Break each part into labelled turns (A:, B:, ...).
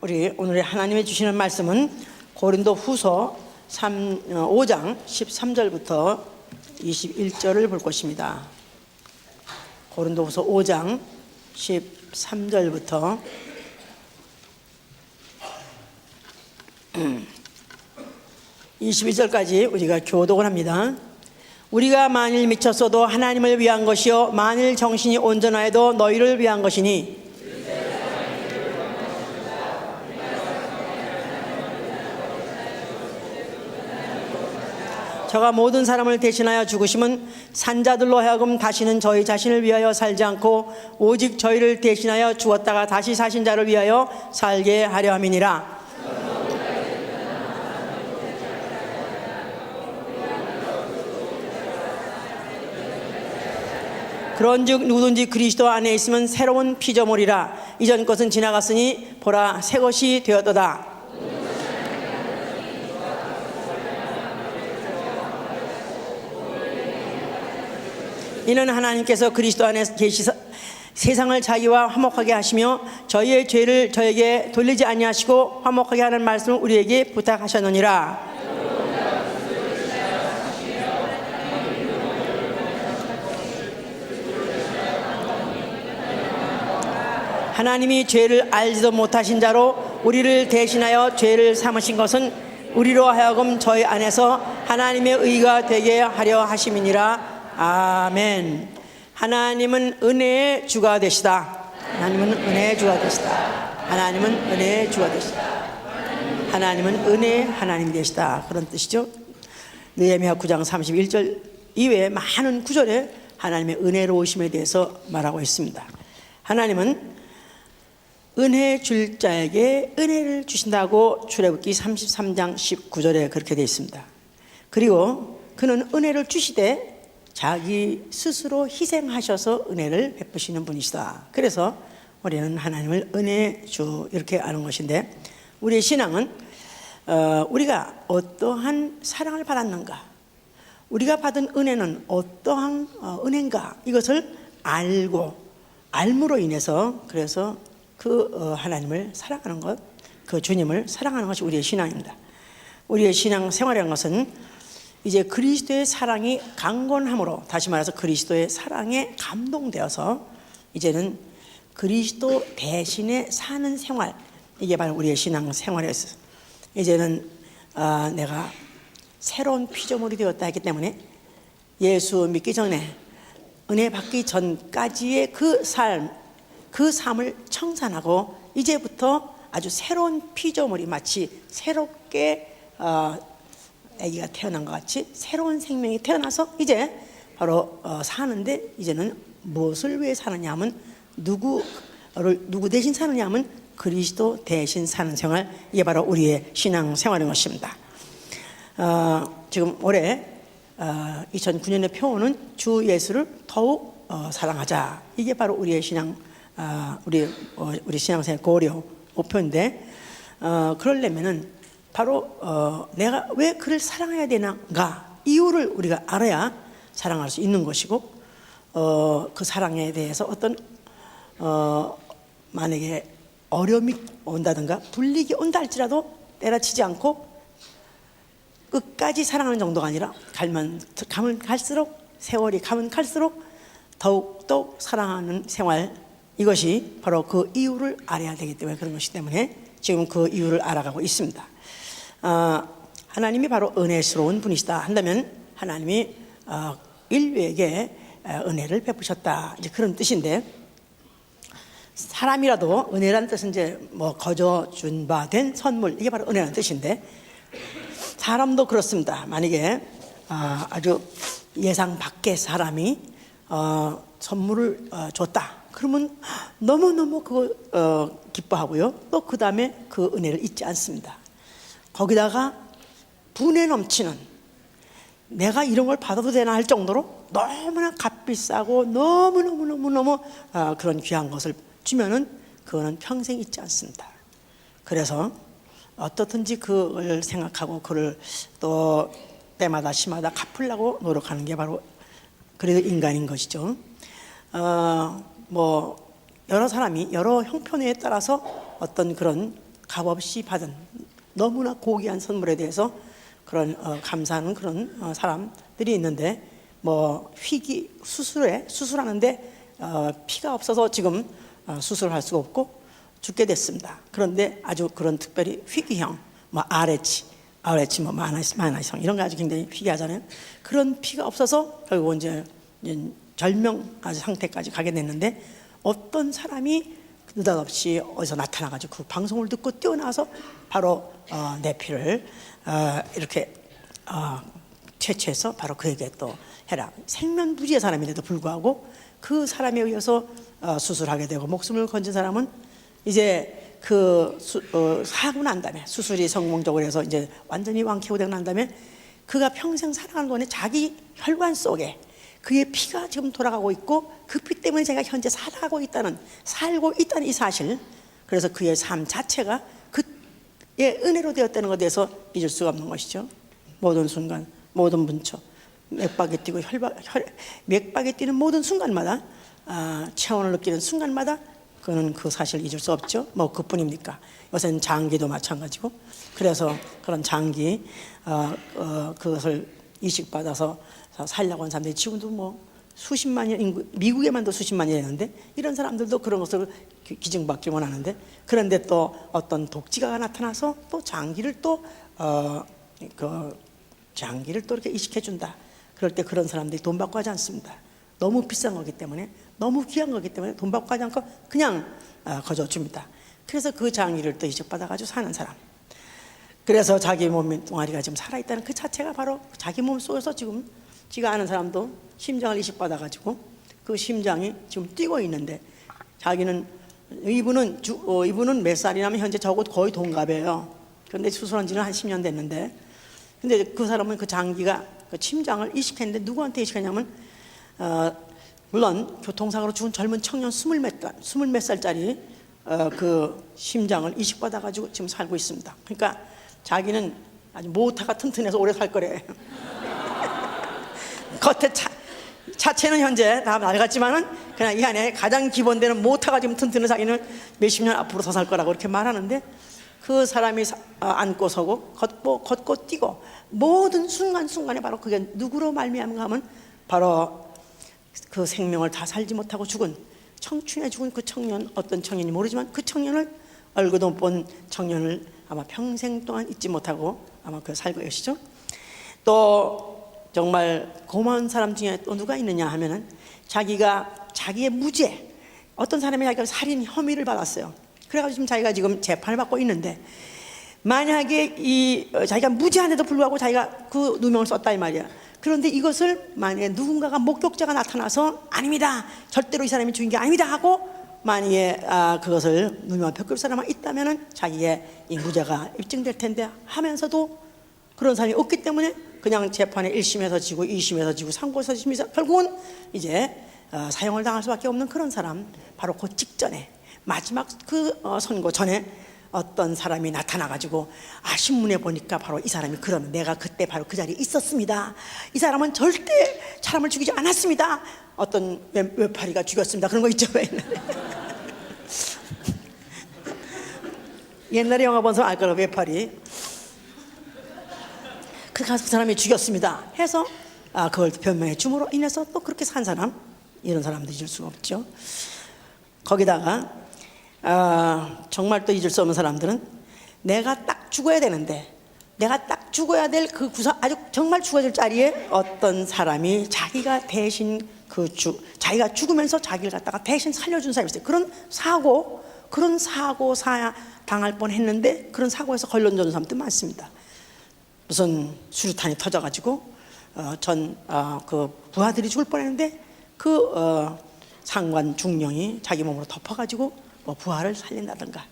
A: 우리 오늘의 하나님의 주시는 말씀은 고린도 후서 5장 13절부터 21절을 볼 것입니다. 고린도 후서 5장 13절부터 21절까지 우리가 교독을 합니다. 우리가 만일 미쳤어도 하나님을 위한 것이요 만일 정신이 온전하여도 너희를 위한 것이니 저가 모든 사람을 대신하여 죽으심은 산자들로 하여금 다시는 저희 자신을 위하여 살지 않고 오직 저희를 대신하여 죽었다가 다시 사신 자를 위하여 살게 하려 함이니라. 그런즉 누구든지 그리스도 안에 있으면 새로운 피조물이라. 이전 것은 지나갔으니 보라 새 것이 되었도다. 이는 하나님께서 그리스도 안에 계시사 세상을 자기와 화목하게 하시며 저희의 죄를 저에게 돌리지 아니하시고 화목하게 하는 말씀을 우리에게 부탁하셨느니라. 하나님이 죄를 알지도 못하신 자로 우리를 대신하여 죄를 삼으신 것은 우리로 하여금 저희 안에서 하나님의 의가 되게 하려 하심이니라. 아멘. 하나님은 은혜의 주가 되시다. 하나님은 은혜의 주가 되시다. 하나님은 은혜의 주가 되시다. 하나님은 은혜의 하나님이 되시다. 그런 뜻이죠. 느헤미야 9장 31절 이외에 많은 구절에 하나님의 은혜로우심에 대해서 말하고 있습니다. 하나님은 은혜 줄 자에게 은혜를 주신다고 출애굽기 33장 19절에 그렇게 되어 있습니다. 그리고 그는 은혜를 주시되 자기 스스로 희생하셔서 은혜를 베푸시는 분이시다. 그래서 우리는 하나님을 은혜 주 이렇게 아는 것인데, 우리의 신앙은 우리가 어떠한 사랑을 받았는가, 우리가 받은 은혜는 어떠한 은혜인가, 이것을 알므로 인해서 그래서 그 하나님을 사랑하는 것, 그 주님을 사랑하는 것이 우리의 신앙입니다. 우리의 신앙 생활이라는 것은 이제 그리스도의 사랑이 강건함으로, 다시 말해서 그리스도의 사랑에 감동되어서 이제는 그리스도 대신에 사는 생활, 이게 바로 우리의 신앙 생활이었어요. 이제는 내가 새로운 피조물이 되었다 했기 때문에 예수 믿기 전에, 은혜 받기 전까지의 그 삶을 청산하고 이제부터 아주 새로운 피조물이 마치 새롭게 아기가 태어난 것 같이 새로운 생명이 태어나서 이제 바로 사는데, 이제는 무엇을 위해 사느냐 하면 누구 대신 사느냐 하면 그리스도 대신 사는 생활, 이게 바로 우리의 신앙 생활인 것입니다. 지금 올해 2009년의 표어는 주 예수를 더욱 사랑하자, 이게 바로 우리의 신앙, 우리 신앙생활 고려 목표인데, 그러려면은 바로 내가 왜 그를 사랑해야 되는가, 이유를 우리가 알아야 사랑할 수 있는 것이고, 그 사랑에 대해서 어떤 만약에 어려움이 온다든가 불이익이 온다 할지라도 때려치지 않고 끝까지 사랑하는 정도가 아니라 가면 갈수록, 세월이 가면 갈수록 더욱더 사랑하는 생활, 이것이 바로 그 이유를 알아야 되기 때문에 그런 것이기 때문에 지금 그 이유를 알아가고 있습니다. 하나님이 바로 은혜스러운 분이시다 한다면 하나님이 인류에게 은혜를 베푸셨다, 이제 그런 뜻인데, 사람이라도 은혜라는 뜻은 이제 거저 준 바 된 선물, 이게 바로 은혜라는 뜻인데, 사람도 그렇습니다. 만약에 아주 예상 밖의 사람이 선물을 줬다 그러면 너무너무 그거 기뻐하고요, 또 그 다음에 그 은혜를 잊지 않습니다. 거기다가 분에 넘치는, 내가 이런 걸 받아도 되나 할 정도로 너무나 값비싸고 너무너무 그런 귀한 것을 주면은 그거는 평생 잊지 않습니다. 그래서 어떻든지 그걸 생각하고 그를 또 때마다 시마다 갚으려고 노력하는 게 바로 그래도 인간인 것이죠. 여러 사람이 여러 형편에 따라서 어떤 그런 값없이 받은 너무나 고귀한 선물에 대해서 그런 감사하는 그런 사람들이 있는데, 뭐 수술하는데 피가 없어서 지금 수술을 할 수가 없고 죽게 됐습니다. 그런데 아주 그런 특별히 희귀형, 뭐 RH, 뭐 마나성 이런 거 아주 굉장히 희귀하잖아요. 그런 피가 없어서 결국 이제 절명 아주 상태까지 가게 됐는데, 어떤 사람이 느닷없이 어디서 나타나가지고 그 방송을 듣고 뛰어나와서 바로 내 피를 이렇게 채취해서 바로 그에게 또 해라. 생면부지의 사람인데도 불구하고 그 사람에 의해서 수술하게 되고 목숨을 건진 사람은 이제 하고 난 다음에, 수술이 성공적으로 해서 이제 완전히 완쾌되고 난 다음에 그가 평생 살아가는 동안에 자기 혈관 속에 그의 피가 지금 돌아가고 있고 그 피 때문에 제가 현재 살고 있다는 이 사실, 그래서 그의 삶 자체가 그의 은혜로 되었다는 것에 대해서 잊을 수가 없는 것이죠. 모든 순간, 모든 분초, 맥박에 뛰고 맥박에 뛰는 모든 순간마다, 체온을 느끼는 순간마다 그는 그 사실을 잊을 수 없죠. 뭐 그뿐입니까? 요새는 장기도 마찬가지고. 그래서 그런 장기 그것을 이식받아서 살려고 하는 사람들이 지금도 뭐 수십만 년, 인구 미국에만도 수십만이 되는데, 이런 사람들도 그런 것을 기증받기 원하는데, 그런데 또 어떤 독지가가 나타나서 또 장기를 또 이렇게 이식해준다. 그럴 때 그런 사람들이 돈 받고 하지 않습니다. 너무 비싼 거기 때문에, 너무 귀한 거기 때문에 돈 받고 하지 않고 그냥 거저줍니다. 그래서 그 장기를 또 이식받아가지고 사는 사람, 그래서 자기 몸 동아리가 지금 살아있다는 그 자체가 바로 자기 몸 속에서 지금 지가 아는 사람도 심장을 이식받아가지고 그 심장이 지금 뛰고 있는데, 자기는 이분은 몇 살이냐면 현재 저하고 거의 동갑이에요. 그런데 수술한 지는 한 10년 됐는데, 근데 그 사람은 그 장기가 그 심장을 이식했는데 누구한테 이식했냐면 물론 교통사고로 죽은 젊은 청년 20몇 살짜리 그 심장을 이식받아가지고 지금 살고 있습니다. 그러니까 자기는 아주 모타가 튼튼해서 오래 살 거래. 겉에 차체는 현재 다 낡았지만은 그냥 이 안에 가장 기본되는 모타가 지금 튼튼한 자기는 몇십 년 앞으로 더 살 거라고 이렇게 말하는데, 그 사람이 앉고 서고 걷고 뛰고 모든 순간순간에 바로 그게 누구로 말미암아 하면 바로 그 생명을 다 살지 못하고 죽은, 청춘에 죽은 그 청년, 어떤 청년이 모르지만 그 청년을 얼굴도 못 본 청년을 아마 평생 동안 잊지 못하고 아마 그 살고 계시죠. 또 정말 고마운 사람 중에 또 누가 있느냐 하면은, 자기의 무죄, 어떤 사람이 자기가 살인 혐의를 받았어요. 그래가지고 지금 자기가 지금 재판을 받고 있는데, 만약에 자기가 무죄한데도 불구하고 자기가 그 누명을 썼다 이 말이야. 그런데 이것을 만약에 누군가가 목격자가 나타나서 아닙니다, 절대로 이 사람이 죽인 게 아닙니다 하고 만약에 그것을 누명을 벗길 사람이 있다면은 자기의 이 무죄가 입증될 텐데, 하면서도 그런 사람이 없기 때문에 그냥 재판에 1심에서 지고 2심에서 지고 3심에서 지면서 결국은 이제 사형을 당할 수밖에 없는 그런 사람, 바로 그 직전에 마지막 그 선고 전에 어떤 사람이 나타나가지고 신문에 보니까 바로 이 사람이 그러면 내가 그때 바로 그 자리에 있었습니다, 이 사람은 절대 사람을 죽이지 않았습니다, 어떤 외파리가 죽였습니다, 그런 거 있죠. 옛날에 영화 본 사람 알 거라고, 외파리. 그 사람이 죽였습니다 해서 그걸 변명해 줌으로 인해서 또 그렇게 산 사람, 이런 사람도 잊을 수가 없죠. 거기다가 정말 또 잊을 수 없는 사람들은, 내가 딱 죽어야 되는데, 내가 딱 죽어야 될 그 아주 정말 죽어야 될 자리에 어떤 사람이 자기가 대신 자기가 죽으면서 자기를 갖다가 대신 살려준 사람이 있어요. 그런 사고 당할 뻔했는데 그런 사고에서 걸려준 사람도 많습니다. 무슨 수류탄이 터져가지고 그 부하들이 죽을 뻔했는데 그 상관 중령이 자기 몸으로 덮어가지고 뭐 부하를 살린다든가,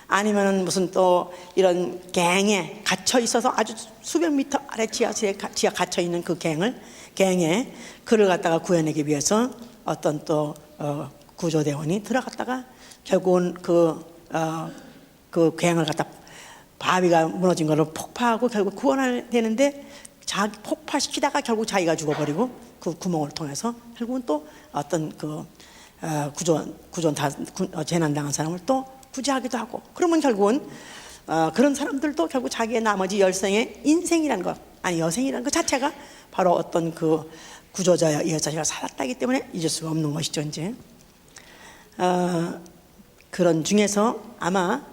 A: 아니면은 무슨 또 이런 갱에 갇혀 있어서 아주 수백 미터 아래 지하 갇혀 있는 그 갱에 그를 갖다가 구해내기 위해서 어떤 또 구조대원이 들어갔다가 결국은 그 갱을 갖다 바위가 무너진 거를 폭파하고 결국 구원을 되는데, 폭파시키다가 결국 자기가 죽어버리고 그 구멍을 통해서 결국은 또 어떤 재난 당한 사람을 또 구제하기도 하고, 그러면 결국은 그런 사람들도 결국 자기의 나머지 열생의 인생이라는 것, 아니 여생이라는 것 자체가 바로 어떤 그 구조자에 의해서 자기가 살았다기 때문에 잊을 수가 없는 것이죠. 이제 그런 중에서 아마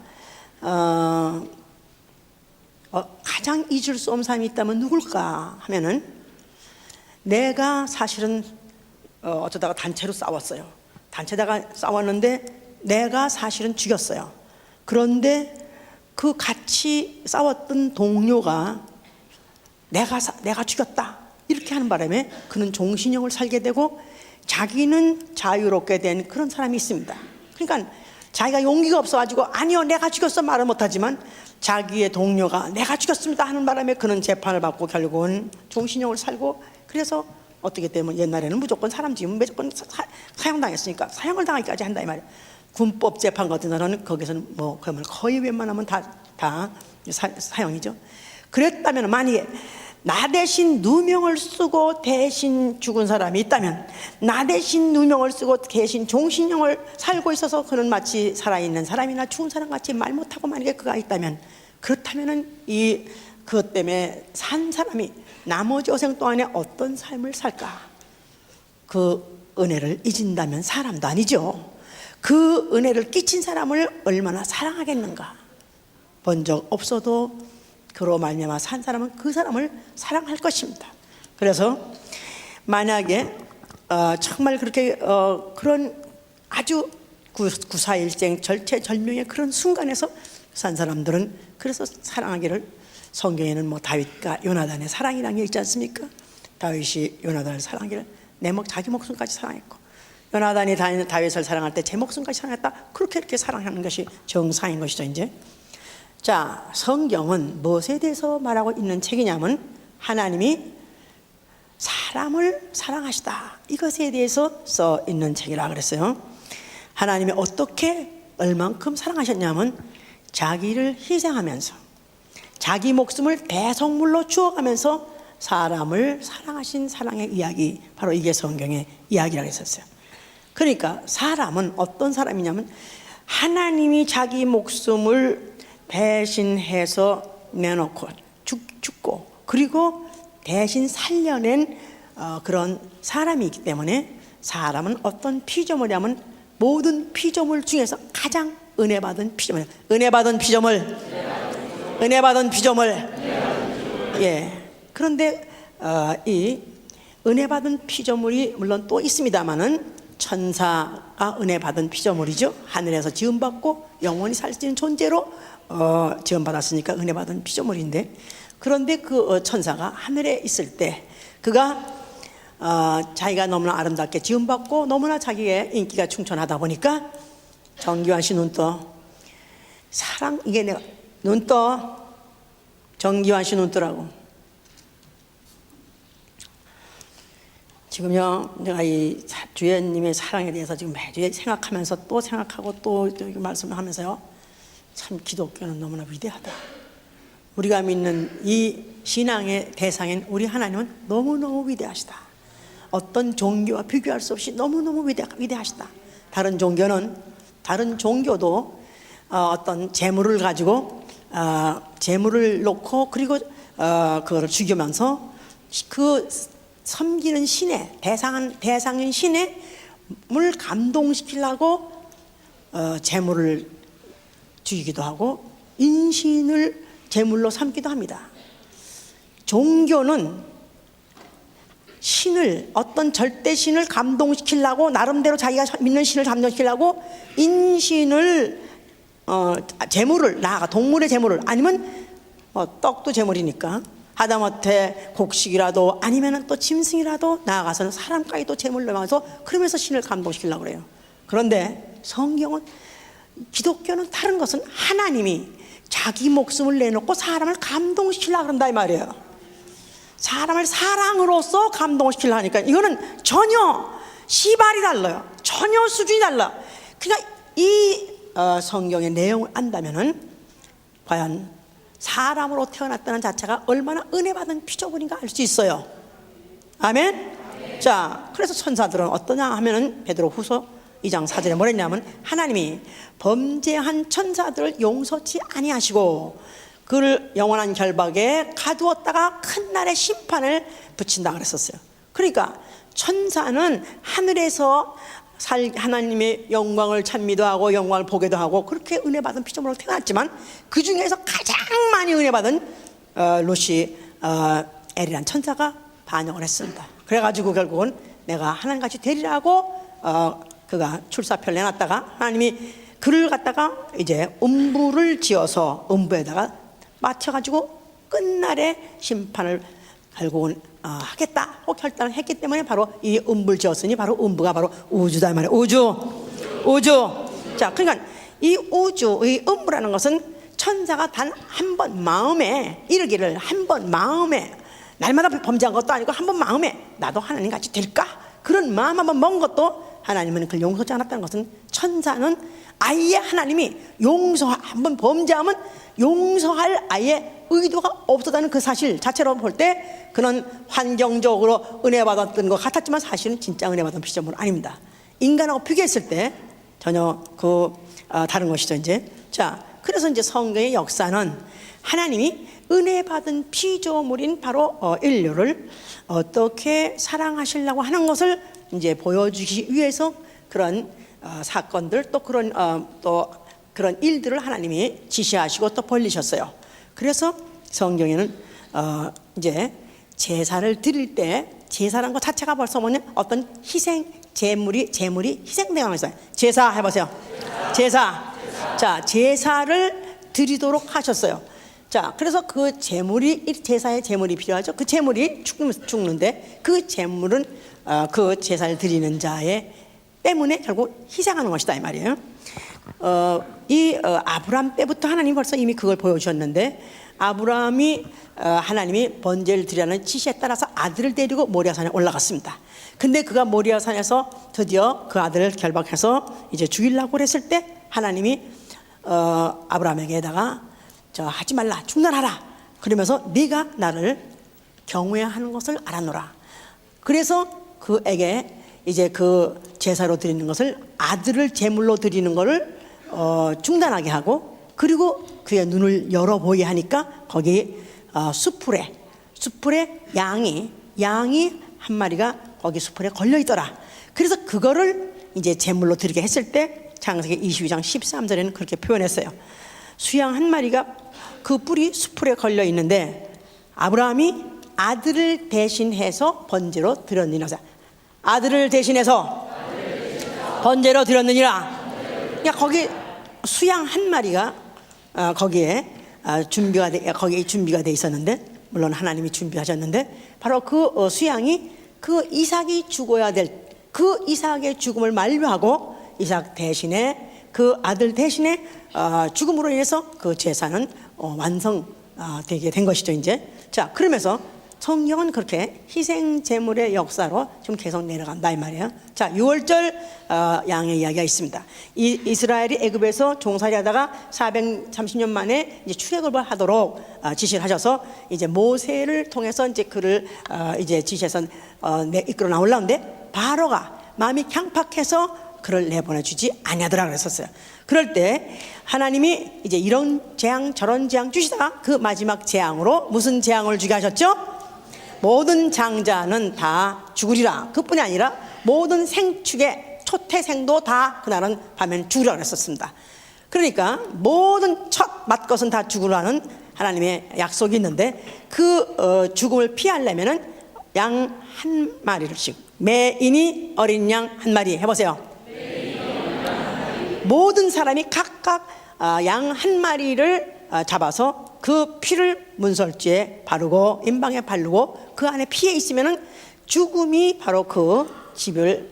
A: 가장 잊을 수 없는 사람이 있다면 누굴까 하면은, 내가 사실은 어쩌다가 단체로 싸웠어요. 단체다가 싸웠는데 내가 사실은 죽였어요. 그런데 그 같이 싸웠던 동료가 내가 죽였다 이렇게 하는 바람에 그는 종신형을 살게 되고 자기는 자유롭게 된 그런 사람이 있습니다. 그러니까 자기가 용기가 없어가지고 아니요 내가 죽였어 말을 못하지만 자기의 동료가 내가 죽였습니다 하는 바람에 그는 재판을 받고 결국은 종신형을 살고, 그래서 어떻게 되면 옛날에는 무조건 사람 죽이면 무조건 사형당했으니까 사형을 당하기까지 한다 이 말이에요. 군법 재판 같은 거는 거기서는 뭐 그러면 거의 웬만하면 다 사형이죠. 그랬다면 만약에 나 대신 누명을 쓰고 대신 죽은 사람이 있다면, 나 대신 누명을 쓰고 대신 종신형을 살고 있어서 그는 마치 살아있는 사람이나 죽은 사람 같이 말 못하고 만약에 그가 있다면, 그렇다면은 그것 때문에 산 사람이 나머지 여생 동안에 어떤 삶을 살까? 그 은혜를 잊은다면 사람도 아니죠. 그 은혜를 끼친 사람을 얼마나 사랑하겠는가. 본 적 없어도 그로 말미암아 산 사람은 그 사람을 사랑할 것입니다. 그래서 만약에 정말 그렇게 그런 아주 구사일생 절체절명의 그런 순간에서 산 사람들은 그래서 사랑하기를, 성경에는 뭐 다윗과 요나단의 사랑이라는 게 있지 않습니까? 다윗이 요나단을 사랑하기를 자기 목숨까지 사랑했고, 요나단이 다윗을 사랑할 때 제 목숨까지 사랑했다. 그렇게 사랑하는 것이 정상인 것이죠. 이제 자, 성경은 무엇에 대해서 말하고 있는 책이냐면 하나님이 사람을 사랑하시다 이것에 대해서 써 있는 책이라 그랬어요. 하나님이 어떻게 얼만큼 사랑하셨냐면 자기를 희생하면서 자기 목숨을 대성물로 주어가면서 사람을 사랑하신 사랑의 이야기, 바로 이게 성경의 이야기라고 했었어요. 그러니까 사람은 어떤 사람이냐면 하나님이 자기 목숨을 대신해서 내놓고 죽고 그리고 대신 살려낸 그런 사람이기 때문에, 사람은 어떤 피조물이냐면 모든 피조물 중에서 가장 은혜받은 피조물. 예. 그런데 이 은혜받은 피조물이 물론 또 있습니다만은 천사가 은혜받은 피조물이죠. 하늘에서 지음받고 영원히 살 수 있는 존재로 지음받았으니까 은혜받은 피조물인데, 그런데 그 천사가 하늘에 있을 때 그가 자기가 너무나 아름답게 지음받고 너무나 자기의 인기가 충천하다 보니까 정기환 씨 눈 떠. 이게 내가 눈 떠. 정기환 씨 눈 뜨라고. 지금요, 내가 이 주연님의 사랑에 대해서 지금 매주 생각하면서 또 생각하고 또 말씀을 하면서요, 참 기독교는 너무나 위대하다. 우리가 믿는 이 신앙의 대상인 우리 하나님은 너무너무 위대하시다. 어떤 종교와 비교할 수 없이 너무너무 위대하시다. 다른 종교도 어떤 재물을 가지고 재물을 놓고 그리고 그거를 죽이면서 그 섬기는 신의 대상인 신의 물 감동시키려고 재물을 죽이기도 하고 인신을 제물로 삼기도 합니다. 종교는 신을, 어떤 절대 신을 감동시키려고 나름대로 자기가 믿는 신을 감동시키려고 인신을 제물을 나아가, 동물의 제물을, 아니면 떡도 제물이니까 하다못해 곡식이라도 아니면 또 짐승이라도 나아가서는 사람까지도 제물로 나가서 그러면서 신을 감동시키려고 그래요. 그런데 성경은, 기독교는 다른 것은 하나님이 자기 목숨을 내놓고 사람을 감동시키려고 그런다 이 말이에요. 사람을 사랑으로서 감동시키려고 하니까 이거는 전혀 시발이 달라요. 전혀 수준이 달라. 그러니까 이 성경의 내용을 안다면은 과연 사람으로 태어났다는 자체가 얼마나 은혜받은 피조물인가 알 수 있어요. 아멘? 자, 그래서 천사들은 어떠냐 하면은 베드로후서 2장 4절에 뭐랬냐면 하나님이 범죄한 천사들을 용서치 아니하시고 그를 영원한 결박에 가두었다가 큰 날의 심판을 붙인다 그랬었어요. 그러니까 천사는 하늘에서 하나님의 영광을 찬미도 하고 영광을 보게도 하고 그렇게 은혜 받은 피조물로 태어났지만 그 중에서 가장 많이 은혜 받은 루시 엘이란 천사가 반역을 했습니다. 그래가지고 결국은 내가 하나님같이 되리라고 그가 출사표를 내놨다가 하나님이 그를 갖다가 이제 음부를 지어서 음부에다가 맞춰가지고 끝날의 심판을 결국은 하겠다고 결단을 했기 때문에 바로 이 음부를 지었으니 바로 음부가 바로 우주다 말이에요. 우주. 자, 그러니까 이 우주, 이 음부라는 것은 천사가 단 한 번 마음에 이르기를 한 번 마음에 날마다 범죄한 것도 아니고 한 번 마음에 나도 하나님 같이 될까? 그런 마음 한번 먹은 것도 하나님은 그걸 용서하지 않았다는 것은 천사는 아예 하나님이 한번 범죄하면 용서할 아예 의도가 없었다는 그 사실 자체로 볼 때 그는 환경적으로 은혜 받았던 것 같았지만 사실은 진짜 은혜 받은 피조물은 아닙니다. 인간하고 비교했을 때 전혀 다른 것이죠. 이제 자, 그래서 이제 성경의 역사는 하나님이 은혜 받은 피조물인 바로 인류를 어떻게 사랑하시려고 하는 것을 이제 보여주기 위해서 그런 사건들 또 그런 일들을 하나님이 지시하시고 또 벌리셨어요. 그래서 성경에는 이제 제사를 드릴 때 제사라는 것 자체가 벌써 뭐냐 어떤 희생 제물이 희생되는 것이어요. 제사 해보세요. 제사. 자, 제사를 드리도록 하셨어요. 자, 그래서 그 제사의 제물이 필요하죠. 그 제물이 죽는데 그 제물은 그 제사를 드리는 자의 때문에 결국 희생하는 것이다 이 말이에요. 아브라함 때부터 하나님이 벌써 이미 그걸 보여주셨는데 아브라함이 하나님이 번제를 드리라는 지시에 따라서 아들을 데리고 모리아산에 올라갔습니다. 근데 그가 모리아산에서 드디어 그 아들을 결박해서 이제 죽이려고 그랬을 때 하나님이 아브라함에게다가 하지 말라 중단하라 그러면서 네가 나를 경외하는 것을 알아노라. 그래서 그에게 이제 그 제사로 드리는 것을 아들을 제물로 드리는 것을 중단하게 하고 그리고 그의 눈을 열어보게 하니까 거기 수풀에 양이 한 마리가 거기 수풀에 걸려 있더라. 그래서 그거를 이제 제물로 드리게 했을 때 창세기 22장 13절에는 그렇게 표현했어요. 수양 한 마리가 그 뿔이 수풀에 걸려 있는데 아브라함이 아들을 대신해서 번제로 드렸느니라. 아들을 대신해서 번제로 드렸느니라. 그러니까 거기 수양 한 마리가 거기에 준비가 돼 있었는데 물론 하나님이 준비하셨는데 바로 그 수양이 그 이삭이 죽어야 될 그 이삭의 죽음을 만류하고 이삭 대신에 그 아들 대신에 죽음으로 인해서 그 제사는 완성되게 된 것이죠. 이제 자, 그러면서 성경은 그렇게 희생 제물의 역사로 좀 계속 내려간다 이 말이에요. 자, 6월절 양의 이야기가 있습니다. 이스라엘이 애굽에서 종살이하다가 430년 만에 이제 출애굽을 하도록 지시를 하셔서 이제 모세를 통해서 이제 그를 이제 지시해서 이끌어 나오려는데 바로가 마음이 강팍해서 그를 내보내 주지 아니하더라 그랬었어요. 그럴 때 하나님이 이제 이런 재앙 저런 재앙 주시다가 그 마지막 재앙으로 무슨 재앙을 주게 하셨죠? 모든 장자는 다 죽으리라. 그뿐이 아니라 모든 생축의 초태생도 다 그날은 밤엔 죽으리라 그랬었습니다. 그러니까 모든 첫 맏것은 다 죽으라는 하나님의 약속이 있는데 그 죽음을 피하려면은 양 한 마리를씩 매인이 어린 양 한 마리 해보세요. 모든 사람이 각각 양 한 마리를 잡아서 그 피를 문설주에 바르고 임방에 바르고 그 안에 피에 있으면은 죽음이 바로 그 집을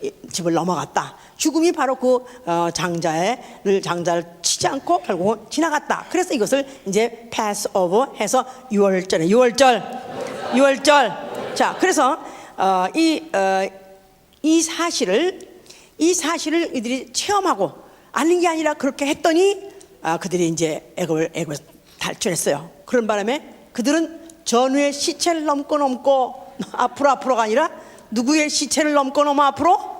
A: 넘어갔다. 죽음이 바로 그 장자를 치지 않고 결국은 지나갔다. 그래서 이것을 이제 패스오버 해서 6월절. 자, 그래서 이 사실을 이들이 체험하고 아는 게 아니라 그렇게 했더니 그들이 이제 애굽에서 탈출했어요. 그런 바람에 그들은 전우의 시체를 넘고 앞으로가 아니라 누구의 시체를 넘고 앞으로?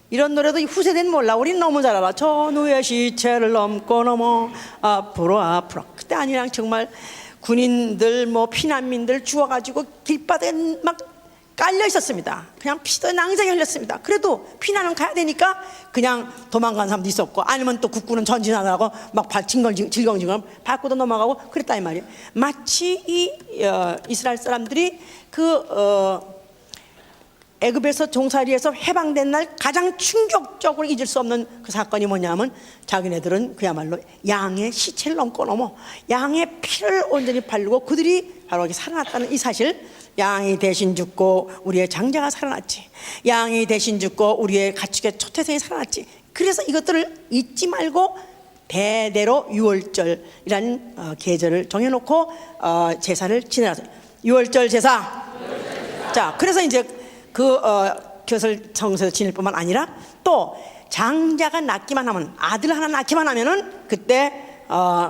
A: 이런 노래도 후세대는 몰라. 우린 너무 잘 알아. 저 누의 시체를 넘고 넘어 앞으로 앞으로. 그때 아니랑 정말 군인들 뭐 피난민들 죽어가지고 길바닥에 막 깔려 있었습니다. 그냥 피도 낭장이 흘렸습니다. 그래도 피난은 가야 되니까 그냥 도망간 사람도 있었고, 아니면 또 국군은 전진하느라고 막 질겅질겅 밟고도 넘어가고 그랬다 이 말이에요. 마치 이 이스라엘 사람들이 애굽에서 종살이에서 해방된 날 가장 충격적으로 잊을 수 없는 그 사건이 뭐냐면, 자기네들은 그야말로 양의 시체를 넘고 넘어 양의 피를 온전히 바르고 그들이 바로 여기 살아났다는 이 사실. 양이 대신 죽고 우리의 장자가 살아났지, 양이 대신 죽고 우리의 가축의 초태생이 살아났지. 그래서 이것들을 잊지 말고 대대로 유월절이라는 계절을 정해놓고 제사를 지내라서 유월절 제사. 자, 그래서 이제 그것을 성소에서 지낼 뿐만 아니라 또 장자가 낳기만 하면, 아들 하나 낳기만 하면은 그때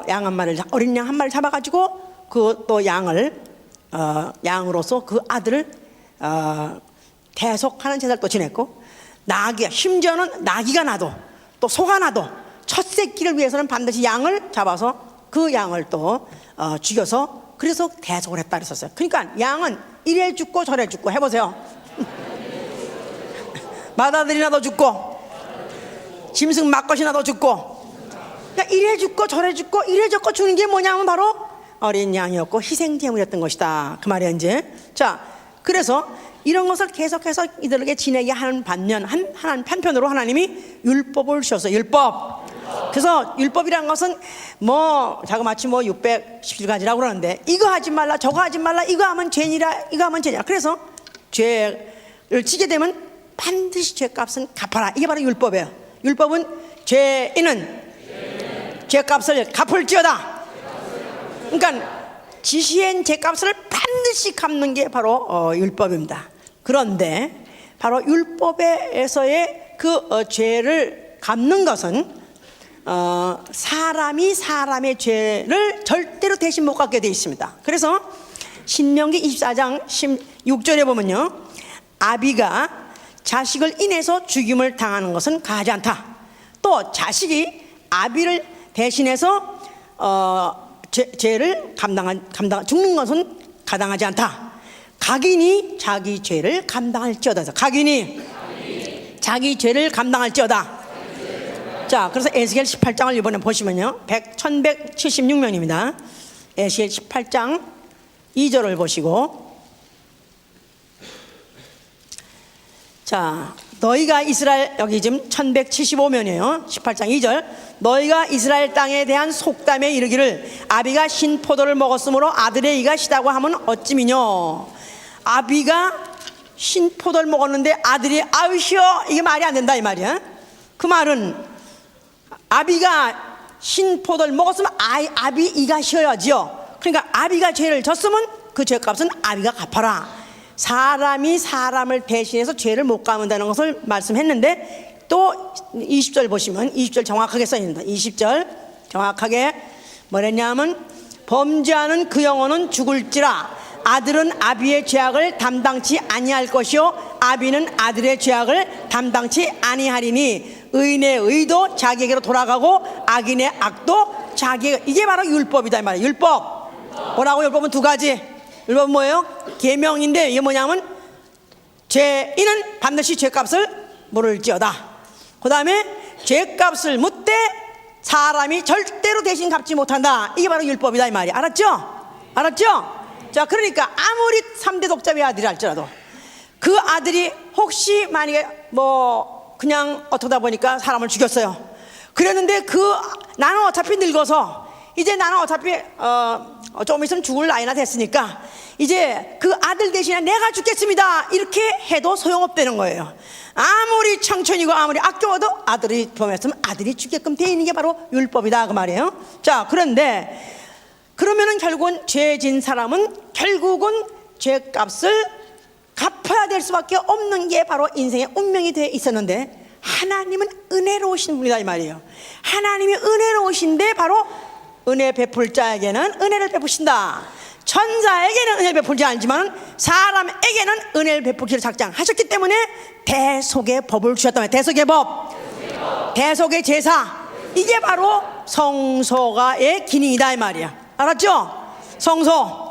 A: 양 한 마리를, 어린 양 한 마리를 잡아가지고 그 또 양을 양으로서 그 아들을 대속하는 제사를 또 지냈고, 나귀가, 심지어는 나귀가 나도 또 소가 나도 첫 새끼를 위해서는 반드시 양을 잡아서 그 양을 또 죽여서 그래서 대속을 했다 그랬었어요. 그러니까 양은 이래 죽고 저래 죽고 해보세요. 맏아들이 나도 죽고 짐승 맏것이 나도 죽고, 그러니까 이래 죽고 저래 죽고 이래 죽고 죽는 게 뭐냐면 바로 어린 양이었고 희생제물이었던 것이다 그 말이에요 이제. 자, 그래서 이런 것을 계속해서 이들에게 지내게 하는 반면 한편으로 하나님이 율법을 주셔서, 율법. 그래서 율법이라는 것은 뭐 자그마치 뭐 617가지라고 그러는데, 이거 하지 말라 저거 하지 말라, 이거 하면 죄니라 이거 하면 죄니라. 그래서 죄를 지게 되면 반드시 죄값은 갚아라, 이게 바로 율법이에요. 율법은 죄인은 죄값을 갚을지어다. 그러니까 지시한 죄값을 반드시 갚는 게 바로 율법입니다. 그런데 바로 율법에서의 그 죄를 갚는 것은 사람이 사람의 죄를 절대로 대신 못 갚게 되어 있습니다. 그래서 신명기 24장 16절에 보면요, 아비가 자식을 인해서 죽임을 당하는 것은 가하지 않다. 또 자식이 아비를 대신해서 죄를 죽는 것은 가당하지 않다. 각인이 자기 죄를 감당할지어다. 각인이 자기 죄를 감당할지어다. 자, 그래서 에스겔 18장을 이번에 보시면요, 1176명입니다. 에스겔 18장 2절을 보시고, 자, 너희가 이스라엘, 여기 지금 1175면이에요 18장 2절. 너희가 이스라엘 땅에 대한 속담에 이르기를 아비가 신포도를 먹었으므로 아들의 이가 시다고 하면 어찌미뇨. 아비가 신포도를 먹었는데 아들이 아으시오, 이게 말이 안 된다 이 말이야. 그 말은 아비가 신포도를 먹었으면 아비 이가 쉬어야지요. 그러니까 아비가 죄를 졌으면 그 죄값은 아비가 갚아라. 사람이 사람을 대신해서 죄를 못 갚는다는 것을 말씀했는데, 또 20절 보시면 20절 정확하게 써있습니다. 20절 정확하게 뭐랬냐면, 범죄하는 그 영혼은 죽을지라 아들은 아비의 죄악을 담당치 아니할 것이요 아비는 아들의 죄악을 담당치 아니하리니 의인의 의도 자기에게로 돌아가고 악인의 악도 자기에게. 이게 바로 율법이다 이 말이에요. 율법 뭐라고? 율법은 두 가지. 율법은 뭐예요? 계명인데 이게 뭐냐면 죄인은 반드시 죄값을 물을지어다. 그 다음에 죄값을 묻되 사람이 절대로 대신 갚지 못한다. 이게 바로 율법이다 이 말이야. 알았죠? 알았죠? 자, 그러니까 아무리 3대 독자의 아들이 할지라도 그 아들이 혹시 만약에 뭐 그냥 어쩌다 보니까 사람을 죽였어요. 그랬는데 나는 어차피 늙어서 이제 나는 어차피 좀 있으면 죽을 나이나 됐으니까 이제 그 아들 대신에 내가 죽겠습니다, 이렇게 해도 소용없다는 거예요. 아무리 청춘이고 아무리 아껴도 아들이 범했으면 아들이 죽게끔 돼 있는 게 바로 율법이다 그 말이에요. 자, 그런데 그러면은 결국은 죄진 사람은 결국은 죄값을 갚아야 될 수밖에 없는 게 바로 인생의 운명이 되어 있었는데, 하나님은 은혜로우신 분이다 이 말이에요. 하나님이 은혜로우신데 바로 은혜 베풀 자에게는 은혜를 베푸신다. 천사에게는 은혜를 베풀지 않지만 사람에게는 은혜를 베풀기를 작정하셨기 때문에 대속의 법을 주셨단 말이에요. 대속의 법, 대속의 제사, 이게 바로 성소가의 기능이다 이 말이야. 알았죠? 성소.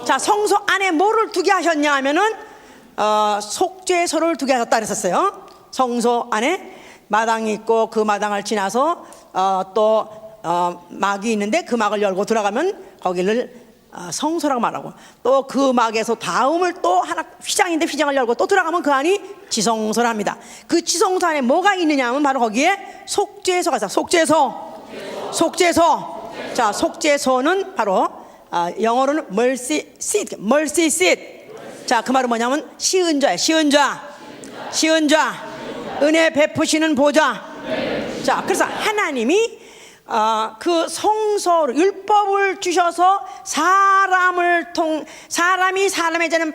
A: 자, 성소 안에 뭐를 두게 하셨냐 하면은 속죄소를 두게 하셨다 그랬었어요. 성소 안에 마당이 있고 그 마당을 지나서 막이 있는데 그 막을 열고 들어가면 거기를 성소라고 말하고, 또 그 막에서 다음을 또 하나 휘장인데 휘장을 열고 또 들어가면 그 안이 지성소를 합니다. 그 지성소 안에 뭐가 있느냐 하면 바로 거기에 속죄소가 있어요. 속죄소. 자, 속죄소는 바로 영어로는 mercy seat. 자, 그 말은 뭐냐면 시은 좌, 은혜 베푸시는 보좌. 자, 그래서 하나님이 그 성소를, 율법을 주셔서 사람이 사람의 죄는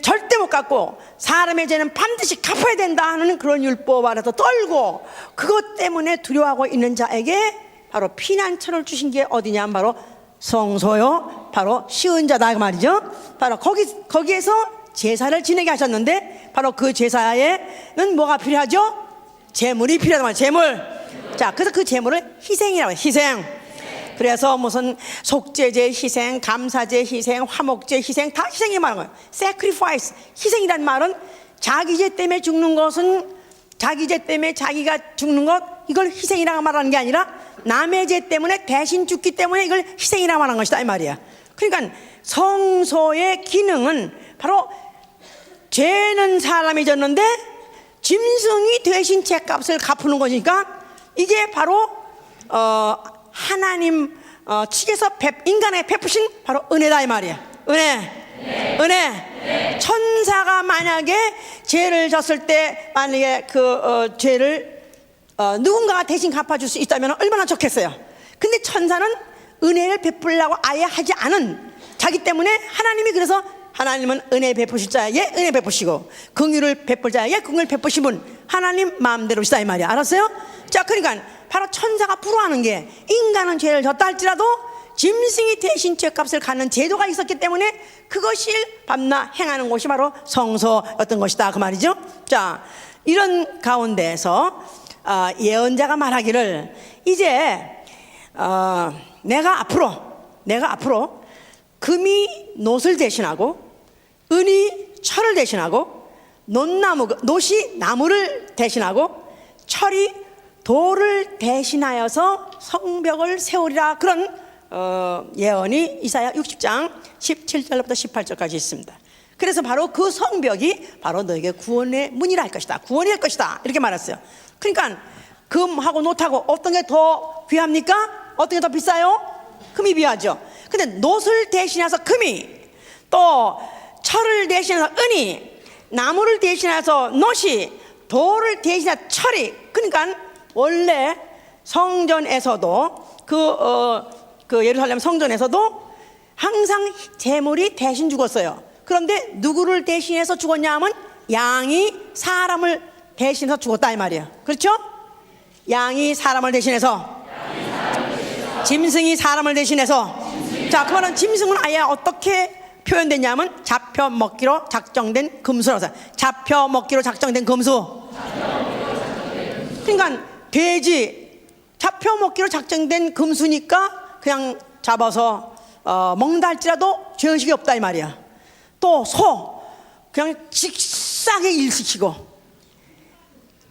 A: 절대 못 갚고 사람의 죄는 반드시 갚아야 된다 하는 그런 율법 안에서 떨고, 그것 때문에 두려워하고 있는 자에게 바로 피난처를 주신 게 어디냐 하면 바로 성소요, 바로 시은 자다 그 말이죠. 바로 거기에서 제사를 지내게 하셨는데, 바로 그 제사에는 뭐가 필요하죠? 제물이 필요하단 말이에요. 제물. 자, 그래서 그 제물을 희생이라고 해요. 희생. 그래서 무슨 속죄제 희생, 감사제 희생, 화목제 희생, 다 희생이 말하는 거예요. sacrifice. 희생이란 말은 자기 죄 때문에 죽는 것은, 자기 죄 때문에 자기가 죽는 것, 이걸 희생이라고 말하는 게 아니라 남의 죄 때문에 대신 죽기 때문에 이걸 희생이라고 말하는 것이다 이 말이야. 그러니까 성소의 기능은 바로 죄는 사람이 졌는데 짐승이 대신 죄값을 갚는 거니까, 이게 바로 하나님 측에서 인간에 베푸신 바로 은혜다 이 말이야. 은혜. 천사가 만약에 죄를 졌을 때 만약에 그 죄를 누군가가 대신 갚아줄 수 있다면 얼마나 좋겠어요. 근데 천사는 은혜를 베풀려고 아예 하지 않은 자기 때문에 하나님이, 그래서 하나님은 은혜 베푸실 자에게 은혜 베푸시고 긍휼을 베풀 자에게 긍휼을 베푸신 분, 하나님 마음대로시다 이 말이야. 알았어요? 자, 그러니까 바로 천사가 불허하는 게, 인간은 죄를 졌다 할지라도 짐승이 대신 죄값을 갖는 제도가 있었기 때문에 그것이 밤낮 행하는 곳이 바로 성소였던 것이다 그 말이죠. 자, 이런 가운데에서 예언자가 말하기를, 이제 내가 앞으로 금이 놋을 대신하고 은이 철을 대신하고 놋이 나무를 대신하고 철이 돌을 대신하여서 성벽을 세우리라, 그런 예언이 이사야 60장 17절부터 18절까지 있습니다. 그래서 바로 그 성벽이 바로 너에게 구원의 문이라 할 것이다, 구원이 할 것이다, 이렇게 말했어요. 그러니까 금하고 놋하고 어떤 게 더 귀합니까? 어떤 게 더 비싸요? 금이 귀하죠. 근데 놋을 대신해서 금이, 또 철을 대신해서 은이, 나무를 대신해서 놋이, 돌을 대신해서 철이. 그러니까 원래 성전에서도 그 예루살렘 성전에서도 항상 제물이 대신 죽었어요. 그런데 누구를 대신해서 죽었냐 하면 양이 사람을 대신해서 죽었다 이 말이에요. 그렇죠? 양이 사람을 대신해서, 짐승이 사람을 대신해서. 자, 그러면 짐승은 아예 어떻게 표현됐냐면 잡혀 먹기로 작정된 금수라서, 잡혀 먹기로 작정된 금수. 그러니까 돼지 잡혀 먹기로 작정된 금수니까 그냥 잡아서 먹는다 할지라도 죄의식이 없다 이 말이야. 또 소 그냥 직싸게 일시키고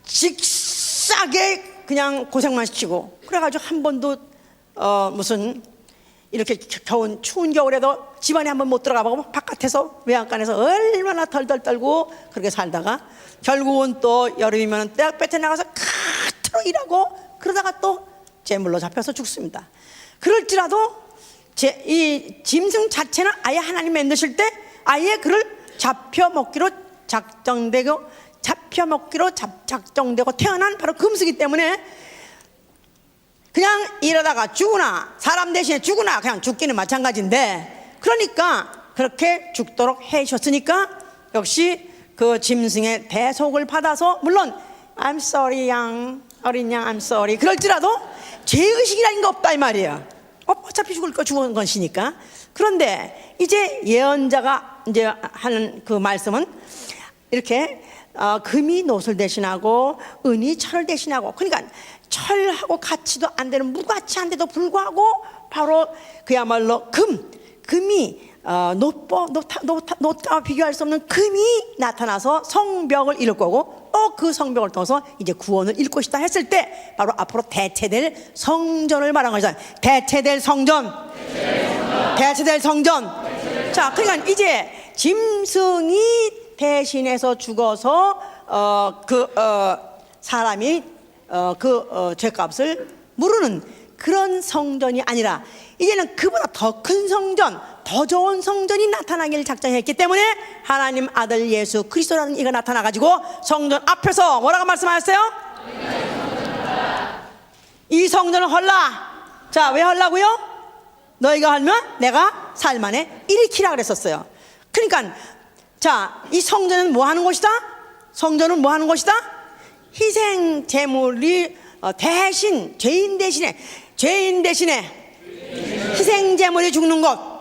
A: 직싸게 그냥 고생만 시키고, 그래가지고 한 번도 무슨 이렇게 추운 겨울에도 집안에 한번 못 들어가보고 바깥에서 외양간에서 얼마나 덜덜 떨고 그렇게 살다가 결국은 또 여름이면 떼약볕에 나가서 카트로 일하고 그러다가 또 제물로 잡혀서 죽습니다. 그럴지라도 이 짐승 자체는 아예 하나님 만드실 때 아예 그를 잡혀 먹기로 작정되고 태어난 바로 금수기 때문에 그냥 이러다가 죽으나, 사람 대신에 죽으나 그냥 죽기는 마찬가지인데, 그러니까 그렇게 죽도록 해주셨으니까 역시 그 짐승의 대속을 받아서, 물론 I'm sorry 양, 어린 양 I'm sorry 그럴지라도 죄의식이라는 게 없다 이 말이에요. 어차피 죽을 거 죽은 것이니까. 그런데 이제 예언자가 이제 하는 그 말씀은 이렇게 금이 노를 대신하고 은이 철을 대신하고, 그러니까 철하고 같이도 안 되는 무가치한데도 불구하고 바로 그야말로 금이 놋과 비교할 수 없는 금이 나타나서 성벽을 이룰 거고, 또 그 성벽을 통해서 이제 구원을 이룰 것이다 했을 때 바로 앞으로 대체될 성전을 말한 거죠. 대체될 성전. 자, 그러니까 이제 짐승이 대신해서 죽어서 사람이 죄값을 물으는 그런 성전이 아니라 이제는 그보다 더 큰 성전, 더 좋은 성전이 나타나기를 작정했기 때문에 하나님 아들 예수 그리스도라는 이가 나타나가지고 성전 앞에서 뭐라고 말씀하셨어요? 이 성전을 헐라. 자, 왜 헐라고요? 너희가 헐면 내가 사흘 만에 일으키라 그랬었어요. 그러니까 자, 이 성전은 뭐 하는 곳이다? 성전은 뭐 하는 곳이다? 희생 제물이 대신 죄인 대신에 희생 제물이 죽는 곳.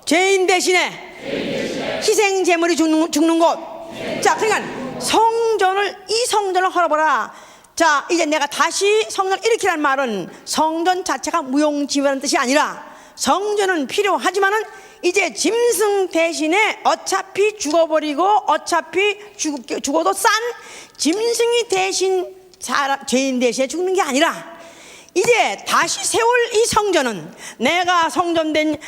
A: 죄인 대신에 희생 제물이 죽는 곳. 자, 그러니까 이 성전을 헐어보라. 자, 이제 내가 다시 성전을 일으키라는 말은 성전 자체가 무용지물이라는 뜻이 아니라 성전은 필요하지만은 이제 짐승 대신에 어차피 죽어버리고 어차피 죽어도 싼 짐승이 대신 죄인 대신에 죽는 게 아니라 이제 다시 세울 이 성전은 내가 성전된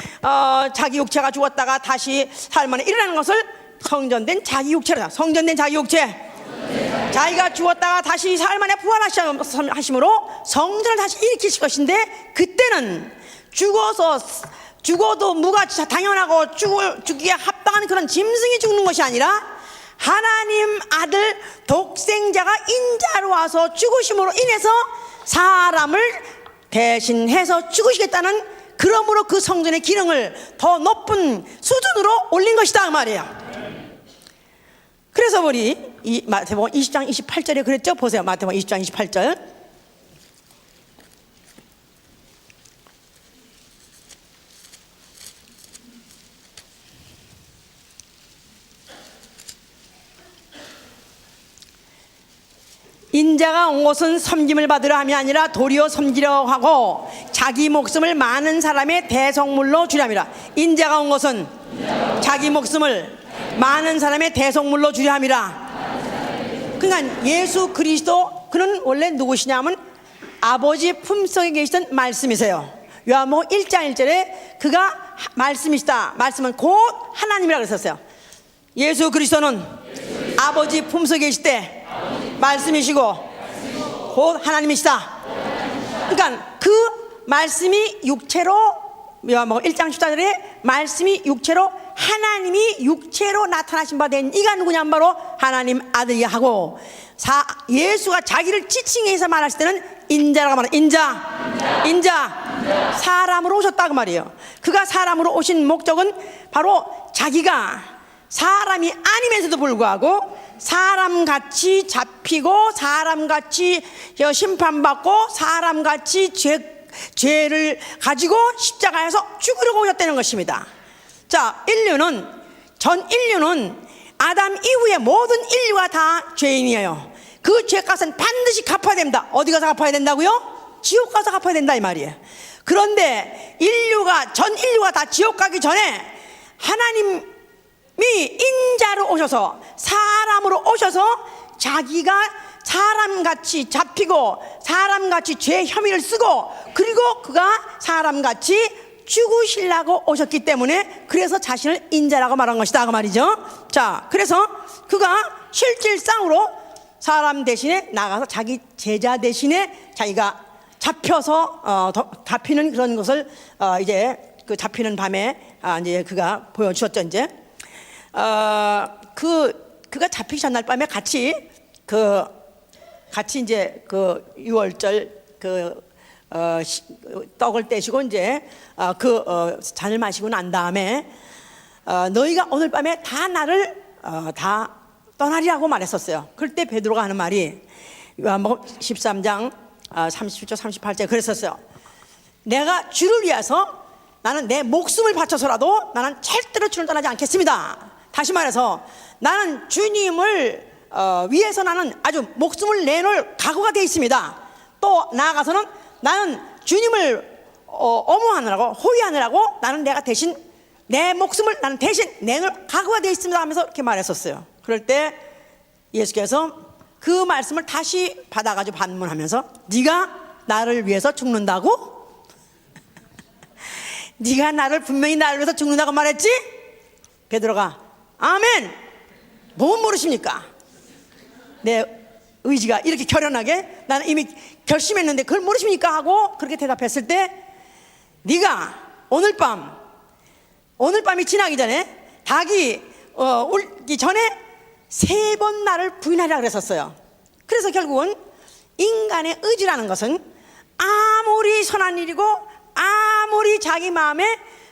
A: 자기 육체가 죽었다가 다시 사흘 만에 일어나는 것을 성전된 자기 육체라. 성전된 자기 육체. 자기가 죽었다가 다시 사흘 만에 부활하심으로 성전을 다시 일으키실 것인데, 그때는 죽어도 무가치 당연하고 죽기에 합당한 그런 짐승이 죽는 것이 아니라 하나님 아들 독생자가 인자로 와서 죽으심으로 인해서 사람을 대신해서 죽으시겠다는, 그러므로 그 성전의 기능을 더 높은 수준으로 올린 것이다 그 말이에요. 그래서 우리 이 마태복음 20장 28절에 그랬죠. 보세요. 마태복음 20장 28절. 인자가 온 것은 섬김을 받으려 함이 아니라 도리어 섬기려 하고 자기 목숨을 많은 사람의 대속물로 주려 함이라. 인자가 온 것은 자기 목숨을 많은 사람의 대속물로 주려 함이라. 그러니까 예수 그리스도, 그는 원래 누구시냐면 아버지 품속에 계시던 말씀이세요. 요한복음 1장 1절에 그가 말씀이시다. 말씀은 곧 하나님이라 그랬었어요. 예수 그리스도는 아버지 품속에 계실 때 말씀이시고 곧 하나님이시다. 그러니까 그 말씀이 육체로, 요한복음 1장 14절에 말씀이 육체로, 하나님이 육체로 나타나신 바 된 이가 누구냐 하면 바로 하나님 아들이 하고, 예수가 자기를 지칭해서 말하실 때는 인자라고 말해요. 인자. 사람으로 오셨다 그 말이에요. 그가 사람으로 오신 목적은 바로 자기가 사람이 아니면서도 불구하고 사람같이 잡히고 사람같이 심판받고 사람같이 죄를 가지고 십자가에서 죽으려고 오셨다는 것입니다. 자, 전 인류는 아담 이후에 모든 인류가 다 죄인이에요. 그 죄값은 반드시 갚아야 됩니다. 어디 가서 갚아야 된다고요? 지옥 가서 갚아야 된다 이 말이에요. 그런데 전 인류가 다 지옥 가기 전에 하나님이 인자로 오셔서, 사람으로 오셔서 자기가 사람같이 잡히고 사람같이 죄 혐의를 쓰고, 그리고 그가 사람같이 죽으시려고 오셨기 때문에 그래서 자신을 인자라고 말한 것이다 그 말이죠. 자, 그래서 그가 실질상으로 사람 대신에 나가서 자기 제자 대신에 자기가 잡혀서 잡히는 그런 것을 이제 그 잡히는 밤에 이제 그가 보여주셨죠. 이제 그가 잡히기 전날 밤에 같이 이제 그 유월절 떡을 떼시고 이제 잔을 마시고 난 다음에 너희가 오늘 밤에 다 나를 다 떠나리라고 말했었어요. 그럴 때 베드로가 하는 말이 요한복음 13장 37절 38절 그랬었어요. 내가 주를 위해서 나는 내 목숨을 바쳐서라도 나는 절대로 주를 떠나지 않겠습니다. 다시 말해서 나는 주님을 위해서 나는 아주 목숨을 내놓을 각오가 되어 있습니다. 또 나아가서는 나는 주님을 엄호하느라고 호위하느라고 나는 내가 대신 내 목숨을 나는 대신 내놓을 각오가 되어 있습니다 하면서 이렇게 말했었어요. 그럴 때 예수께서 그 말씀을 다시 받아가지고 반문하면서 네가 나를 위해서 죽는다고? 네가 분명히 나를 위해서 죽는다고 말했지? 베드로가 아멘! 뭐 모르십니까? 내 의지가 이렇게 결연하게 나는 이미 결심했는데 그걸 모르십니까? 하고 그렇게 대답했을 때 네가 오늘 밤이 지나기 전에 닭이 울기 전에 3번 나를 부인하리라 그랬었어요. 그래서 결국은 인간의 의지라는 것은 아무리 선한 일이고 아무리 자기 마음에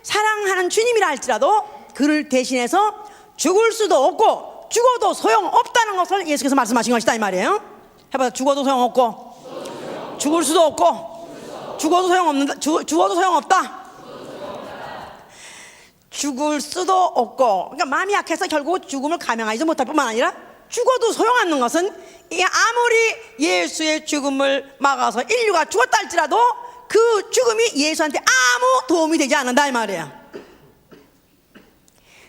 A: 사랑하는 주님이라 할지라도 그를 대신해서 죽을 수도 없고 죽어도 소용없다는 것을 예수께서 말씀하신 것이다 이 말이에요. 해봐요. 죽어도 소용없고 죽을 수도 없고 죽어도 소용없다. 죽을 수도 없고, 그러니까 마음이 약해서 결국 죽음을 감행하지 못할 뿐만 아니라 죽어도 소용없는 것은 아무리 예수의 죽음을 막아서 인류가 죽었다 할지라도 그 죽음이 예수한테 아무 도움이 되지 않는다 이 말이에요.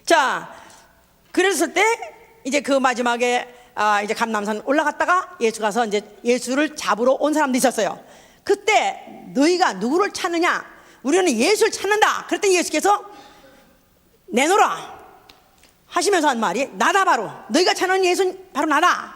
A: 자, 그랬을 때 이제 그 마지막에 이제 감람산 올라갔다가 예수 가서 이제 예수를 잡으러 온 사람도 있었어요. 그때 너희가 누구를 찾느냐? 우리는 예수를 찾는다. 그랬더니 예수께서 내놓으라 하시면서 한 말이 나다. 바로 너희가 찾는 예수는 바로 나다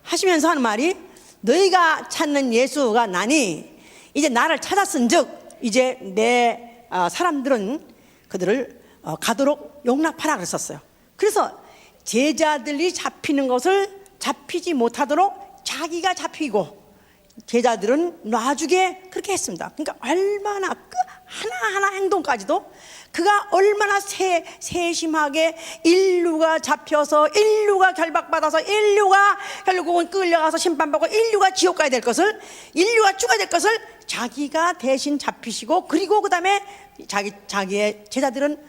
A: 하시면서 하는 말이 너희가 찾는 예수가 나니 이제 나를 찾았은즉 이제 내 사람들은 그들을 가도록 용납하라 그랬었어요. 그래서 제자들이 잡히는 것을 잡히지 못하도록 자기가 잡히고 제자들은 놔주게 그렇게 했습니다. 그러니까 얼마나 그 하나하나 행동까지도 그가 얼마나 세심하게 인류가 잡혀서 인류가 결박받아서 인류가 결국은 끌려가서 심판받고 인류가 지옥 가야 될 것을 인류가 죽어야 될 것을 자기가 대신 잡히시고 그리고 그 다음에 자기의 제자들은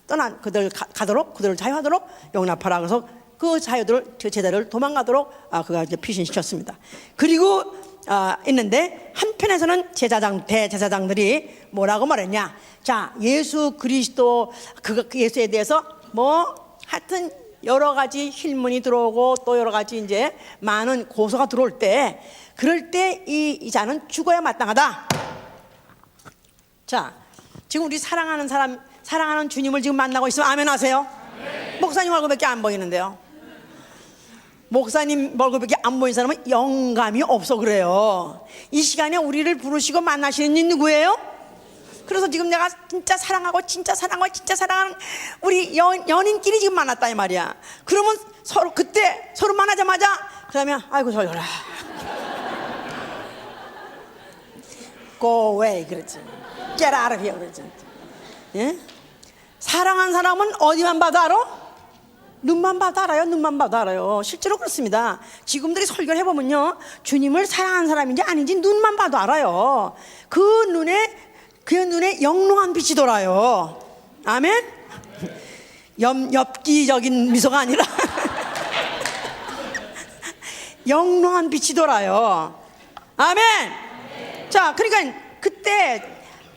A: 떠난 그들 가도록 그들을 자유하도록 용납하라. 그래서 그 제자들을 도망가도록 그가 이제 피신시켰습니다. 그리고 있는데 한편에서는 대제사장들이 뭐라고 말했냐? 자, 예수 그리스도 그 예수에 대해서 뭐 하여튼 여러 가지 힐문이 들어오고 또 여러 가지 이제 많은 고소가 들어올 때 그럴 때 이 자는 죽어야 마땅하다. 자, 지금 우리 사랑하는 주님을 지금 만나고 있으면 아멘 하세요. 목사님 얼굴밖에 안 보이는데요. 목사님 얼굴밖에 안 보이는 사람은 영감이 없어 그래요. 이 시간에 우리를 부르시고 만나시는 이 누구예요? 그래서 지금 내가 진짜 사랑하는 우리 연인끼리 지금 만났다 이 말이야. 그러면 그때 서로 만나자마자 그러면 아이고 저려라 Go away 그랬지. Get out of here 그랬지. 예? 사랑한 사람은 어디만 봐도 알아? 눈만 봐도 알아요. 눈만 봐도 알아요. 실제로 그렇습니다. 지금들이 설교를 해보면요, 주님을 사랑하는 사람인지 아닌지 눈만 봐도 알아요. 그 눈에 영롱한 빛이 돌아요. 아멘? 엽기적인 미소가 아니라 영롱한 빛이 돌아요. 아멘? 자, 그러니까 그때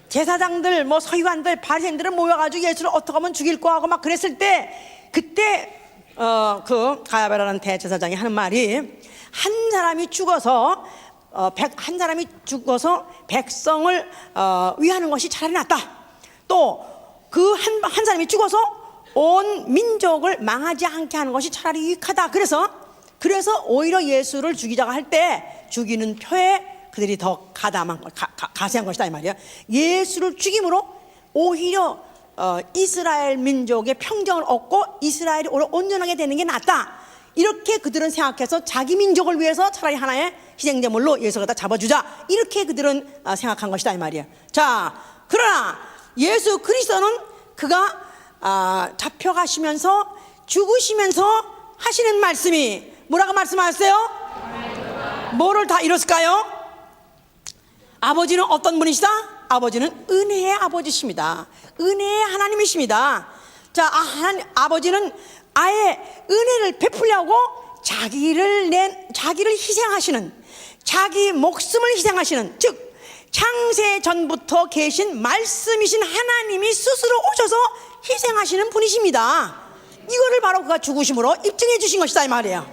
A: 제사장들, 뭐 서기관들, 바리새인들을 모여가지고 예수를 어떻게 하면 죽일 거 하고 막 그랬을 때 그때 그 가야바라는 대제사장이 하는 말이 한 사람이 죽어서 백성을 위하는 것이 차라리 낫다. 또 그 한 사람이 죽어서 온 민족을 망하지 않게 하는 것이 차라리 유익하다. 그래서 오히려 예수를 죽이자고 할 때 죽이는 표에 그들이 더 가세한 것이다 이 말이야. 예수를 죽임으로 오히려 이스라엘 민족의 평정을 얻고 이스라엘이 온전하게 되는 게 낫다. 이렇게 그들은 생각해서 자기 민족을 위해서 차라리 하나의 희생제물로 예수를 갖다 잡아주자. 이렇게 그들은 생각한 것이다 이 말이야. 자, 그러나 예수 그리스도는 그가 잡혀가시면서 죽으시면서 하시는 말씀이 뭐라고 말씀하셨어요? 뭐를 다 이뤘을까요? 아버지는 어떤 분이시다? 아버지는 은혜의 아버지십니다. 은혜의 하나님이십니다. 자, 하나님 아버지는 아예 은혜를 베풀려고 자기를 희생하시는, 자기 목숨을 희생하시는, 즉 창세 전부터 계신 말씀이신 하나님이 스스로 오셔서 희생하시는 분이십니다. 이거를 바로 그가 죽으심으로 입증해 주신 것이다 이 말이에요.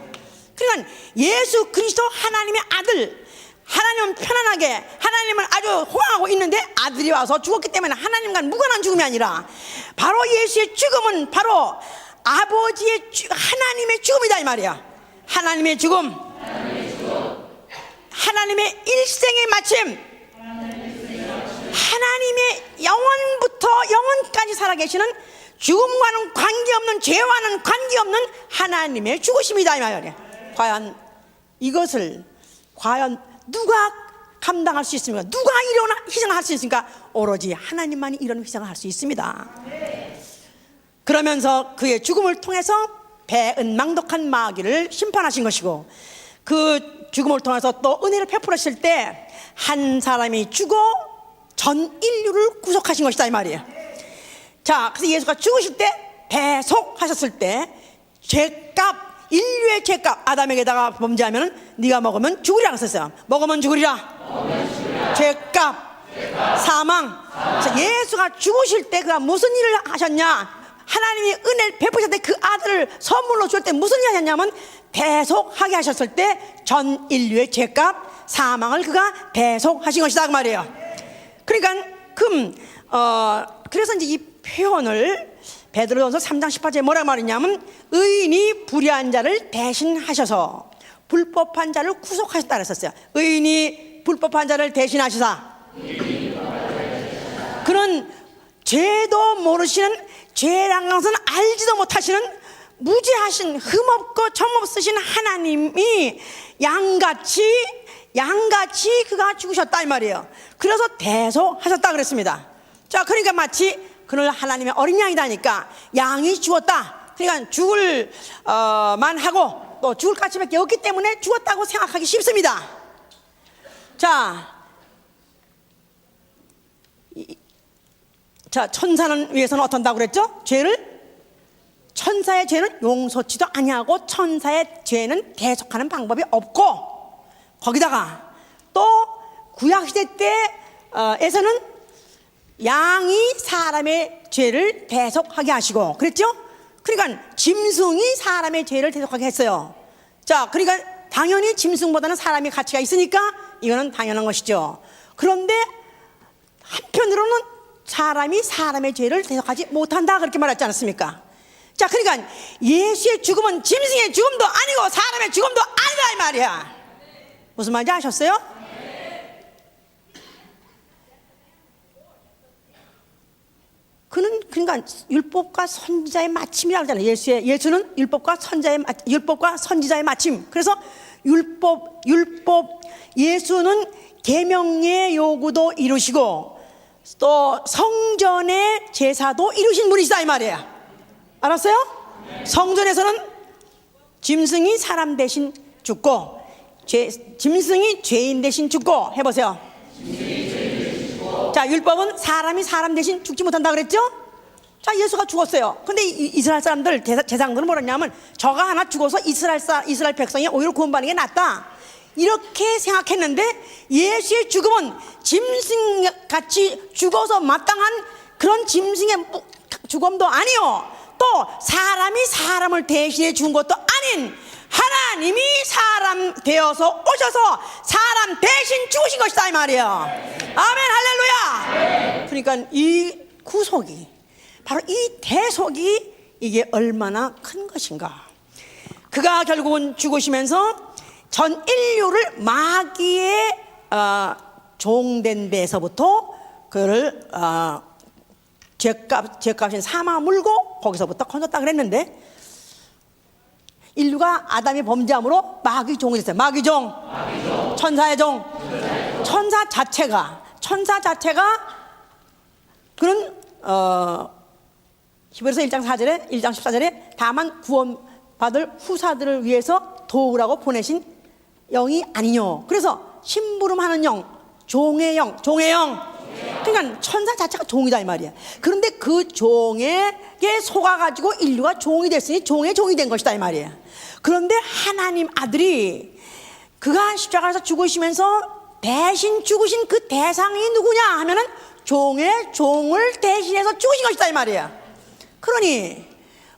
A: 그러니까 예수 그리스도 하나님의 아들, 하나님은 편안하게 하나님을 아주 호강하고 있는데 아들이 와서 죽었기 때문에 하나님과는 무관한 죽음이 아니라 바로 예수의 죽음은 바로 아버지의 하나님의 죽음이다 이 말이야. 하나님의 죽음, 하나님의 일생의 마침, 하나님의 영원부터 영원까지 살아계시는 죽음과는 관계없는, 죄와는 관계없는 하나님의 죽으심이다 이 말이야. 과연 이것을 누가 감당할 수 있습니까? 누가 이런 희생을 할 수 있습니까? 오로지 하나님만이 이런 희생을 할 수 있습니다. 그러면서 그의 죽음을 통해서 배은망덕한 마귀를 심판하신 것이고, 그 죽음을 통해서 또 은혜를 베풀으실 때 한 사람이 죽어 전 인류를 구속하신 것이다 이 말이에요. 자, 그래서 예수가 죽으실 때, 배속하셨을 때 죄값, 인류의 죄값, 아담에게다가 범죄하면 네가 먹으면 죽으리라 했었어요. 먹으면 죽으리라. 죄값, 사망. 그래서 예수가 죽으실 때 그가 무슨 일을 하셨냐? 하나님이 은혜를 베푸실 때 그 아들을 선물로 줄 때 무슨 일을 하셨냐면 배속하게 하셨을 때 전 인류의 죄값, 사망을 그가 배속하신 것이다 그 말이에요. 그러니까 그래서 이제 이 표현을 베드로전서 3장 18절에 뭐라 말했냐면 의인이 불의한 자를 대신하셔서 불법한 자를 구속하셨다 그랬었어요. 의인이 불법한 자를 대신하시사, 그런 죄도 모르시는, 죄란 것은 알지도 못하시는 무죄하신, 흠없고 점없으신 하나님이 양같이 그가 죽으셨다 이 말이에요. 그래서 대속하셨다 그랬습니다. 자, 그러니까 마치 그는 하나님의 어린 양이다니까 양이 죽었다, 그러니까 죽을 만하고 또 죽을 가치밖에 없기 때문에 죽었다고 생각하기 쉽습니다. 자, 천사는 위해서는 어떤다고 그랬죠? 천사의 죄는 용서치도 아니하고 천사의 죄는 대속하는 방법이 없고, 거기다가 또 구약시대 때에서는 양이 사람의 죄를 대속하게 하시고 그랬죠? 그러니까 짐승이 사람의 죄를 대속하게 했어요. 자, 그러니까 당연히 짐승보다는 사람의 가치가 있으니까 이거는 당연한 것이죠. 그런데 한편으로는 사람이 사람의 죄를 대속하지 못한다 그렇게 말했지 않았습니까? 자, 그러니까 예수의 죽음은 짐승의 죽음도 아니고 사람의 죽음도 아니다 이 말이야. 무슨 말인지 아셨어요? 그는 그러니까 율법과 선지자의 마침이라고 하잖아요. 예수는 율법과 선지자의 마침. 그래서 예수는 계명의 요구도 이루시고 또 성전의 제사도 이루신 분이시다 이 말이에요. 알았어요? 성전에서는 짐승이 사람 대신 죽고 짐승이 죄인 대신 죽고 해보세요. 자, 율법은 사람이 사람 대신 죽지 못한다 그랬죠? 자, 예수가 죽었어요. 근데 이스라엘 사람들, 제사장들은 뭐랬냐면 저가 하나 죽어서 이스라엘 백성이 오히려 구원받는 게 낫다 이렇게 생각했는데, 예수의 죽음은 짐승같이 죽어서 마땅한 그런 짐승의 죽음도 아니요, 또 사람이 사람을 대신해 죽은 것도 아닌 하나님이 사람 되어서 오셔서 사람 대신 죽으신 것이다 이 말이에요. 아멘, 할렐루야. 그러니까 이 구속이, 바로 이 대속이 이게 얼마나 큰 것인가. 그가 결국은 죽으시면서 전 인류를 마귀의 종된 데서부터 그를 죄값인 사망을 물고 거기서부터 건졌다 그랬는데, 인류가 아담이 범죄함으로 마귀 종이 됐어요. 마귀 종, 천사의 종. 천사 자체가 그는 히브리서 1장 14절에 다만 구원받을 후사들을 위해서 도우라고 보내신 영이 아니뇨. 그래서 심부름하는 영, 종의 영, 종의 영. 그러니까 천사 자체가 종이다 이 말이야. 그런데 그 종에게 속아가지고 인류가 종이 됐으니 종의 종이 된 것이다 이 말이야. 그런데 하나님 아들이 그가 십자가에서 죽으시면서 대신 죽으신 그 대상이 누구냐 하면은 종의 종을 대신해서 죽으신 것이다 이 말이야. 그러니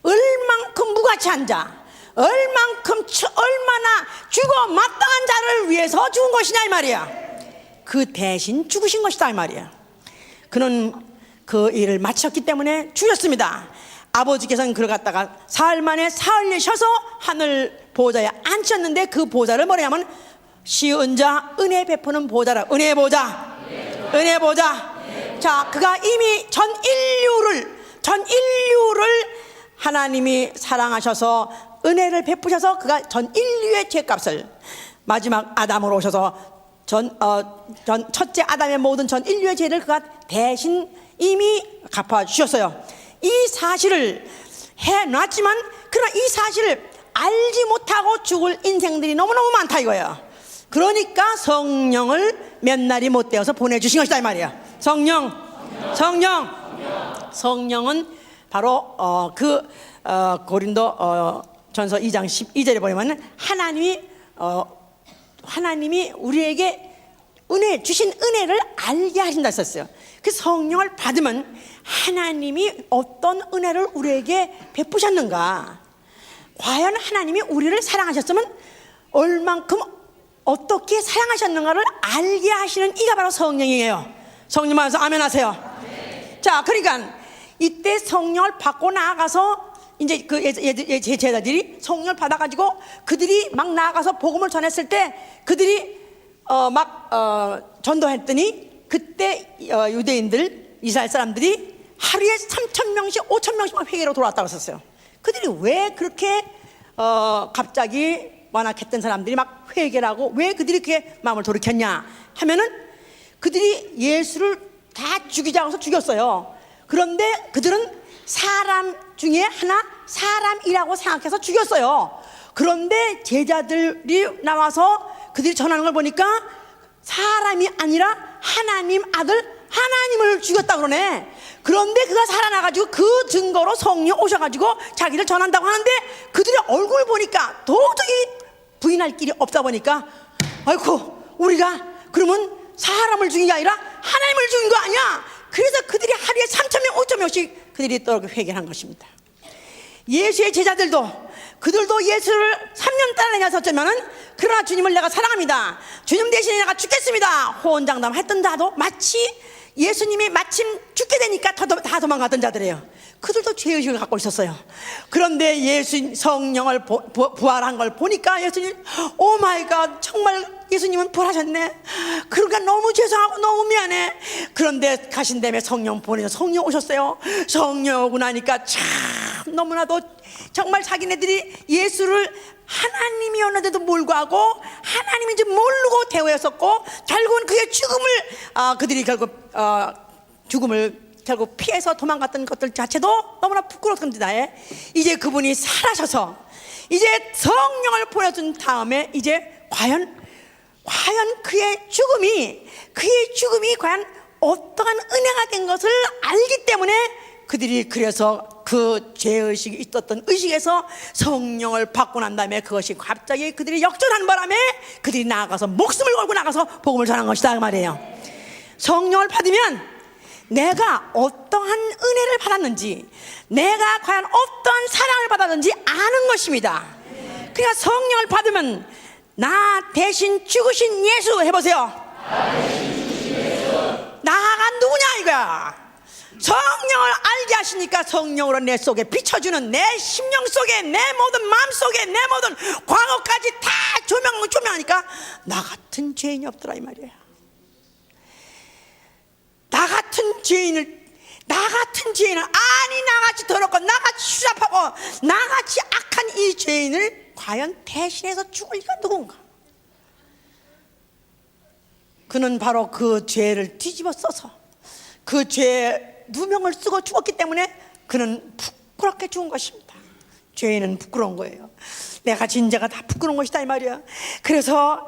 A: 얼만큼 무가치한 자, 얼만큼 얼마나 죽어 마땅한 자를 위해서 죽은 것이냐 이 말이야. 그 대신 죽으신 것이다 이 말이야. 그는 그 일을 마쳤기 때문에 죽였습니다. 아버지께서는 그를 갖다가 사흘 만에 사흘내셔서 하늘 보좌에 앉혔는데 그 보좌를 뭐냐면 시은 자 은혜 베푸는 보좌라. 은혜 보좌, 은혜 보좌. 자, 그가 이미 전 인류를 하나님이 사랑하셔서 은혜를 베푸셔서 그가 전 인류의 죄값을 마지막 아담으로 오셔서 첫째 아담의 모든 전 인류의 죄를 그가 대신 이미 갚아주셨어요. 이 사실을 해놨지만 그러나 이 사실을 알지 못하고 죽을 인생들이 너무너무 많다 이거예요. 그러니까 성령을 몇 날이 못 되어서 보내주신 것이다 이 말이야. 성령은 바로 고린도 전서 2장 12절에 보면 하나님이 우리에게 주신 은혜를 알게 하신다 했었어요. 그 성령을 받으면 하나님이 어떤 은혜를 우리에게 베푸셨는가, 과연 하나님이 우리를 사랑하셨으면 얼만큼 어떻게 사랑하셨는가를 알게 하시는 이가 바로 성령이에요. 성령 안에서 아멘 하세요. 자, 그러니까 이때 성령을 받고 나아가서 이제 그 제자들이 성령을 받아가지고 그들이 막 나아가서 복음을 전했을 때 그들이 전도했더니 그때 유대인들, 이스라엘 사람들이 하루에 3,000명씩 5,000명씩 막 회개로 돌아왔다고 했었어요. 그들이 왜 그렇게 갑자기 완악했던 사람들이 막 회개를 하고 왜 그들이 그렇게 마음을 돌이켰냐 하면은 그들이 예수를 다 죽이자고 해서 죽였어요. 그런데 그들은 사람 중에 하나, 사람이라고 생각해서 죽였어요. 그런데 제자들이 나와서 그들이 전하는 걸 보니까 사람이 아니라 하나님 아들 하나님을 죽였다 그러네. 그런데 그가 살아나가지고 그 증거로 성령 오셔가지고 자기를 전한다고 하는데 그들의 얼굴 보니까 도저히 부인할 길이 없다 보니까 아이고 우리가 그러면 사람을 죽인 게 아니라 하나님을 죽인 거 아니야. 그래서 그들이 하루에 3,000명 5,000명씩 그들이 또 회개한 것입니다. 예수의 제자들도 그들도 예수를 3년 따라다녔었지만은 그러나 주님을 내가 사랑합니다, 주님 대신에 내가 죽겠습니다 호언장담했던 자도 마치 예수님이 마침 죽게 되니까 다 도망갔던 자들이에요. 그들도 죄의식을 갖고 있었어요. 그런데 예수 성령을 부활한 걸 보니까 예수님 오 마이 갓 정말 예수님은 부활하셨네. 그러니까 너무 죄송하고 너무 미안해. 그런데 가신 다음에 성령 보내서 성령 오셨어요. 성령 오고 나니까 참 너무나도 정말 자기네들이 예수를 하나님이었는데도 불구하고 하나님인지 모르고 대우했었고 결국은 그의 죽음을 그들이 결국 죽음을 결국 피해서 도망갔던 것들 자체도 너무나 부끄럽습니다. 이제 그분이 살아셔서 이제 성령을 보내준 다음에 이제 과연 그의 죽음이 과연 어떠한 은혜가 된 것을 알기 때문에 그들이 그래서 그 죄의식이 있었던 의식에서 성령을 받고 난 다음에 그것이 갑자기 그들이 역전한 바람에 그들이 나아가서 목숨을 걸고 나가서 복음을 전한 것이다 그 말이에요. 성령을 받으면 내가 어떠한 은혜를 받았는지, 내가 과연 어떠한 사랑을 받았는지 아는 것입니다. 그러니까 성령을 받으면 나 대신 죽으신 예수 해보세요. 나가 누구냐 이거야. 성령을 알게 하시니까 성령으로 내 속에 비춰주는 내 심령 속에 내 모든 마음 속에 내 모든 과거까지 다 조명하니까 나 같은 죄인이 없더라 이 말이에요. 나 같은 죄인을 아니 나같이 더럽고 나같이 수잡하고 나같이 악한 이 죄인을 과연 대신해서 죽을 리가 누군가. 그는 바로 그 죄를 뒤집어 써서 그 죄 누명을 쓰고 죽었기 때문에 그는 부끄럽게 죽은 것입니다. 죄인은 부끄러운 거예요. 내가 진자가 다 부끄러운 것이다 이 말이야. 그래서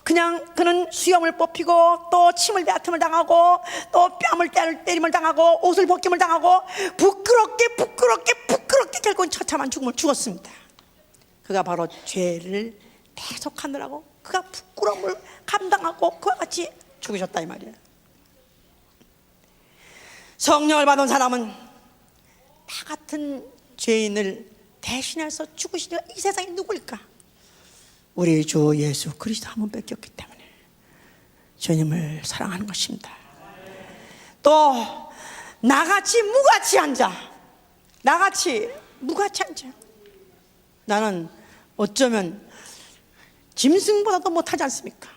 A: 그냥 그는 수염을 뽑히고 또 침을 뱉음을 당하고 또 뺨을 때림을 당하고 옷을 벗김을 당하고 부끄럽게 결국은 처참한 죽음을 죽었습니다. 그가 바로 죄를 대속하느라고 그가 부끄러움을 감당하고 그와 같이 죽으셨다 이 말이에요. 성령을 받은 사람은 나 같은 죄인을 대신해서 죽으신 이가 이 세상에 누구일까? 우리 주 예수 그리스도 한 번 뺏겼기 때문에 주님을 사랑하는 것입니다. 또 나같이 무가치 앉아, 나같이 무가치 앉아. 나는 어쩌면 짐승보다도 못하지 않습니까?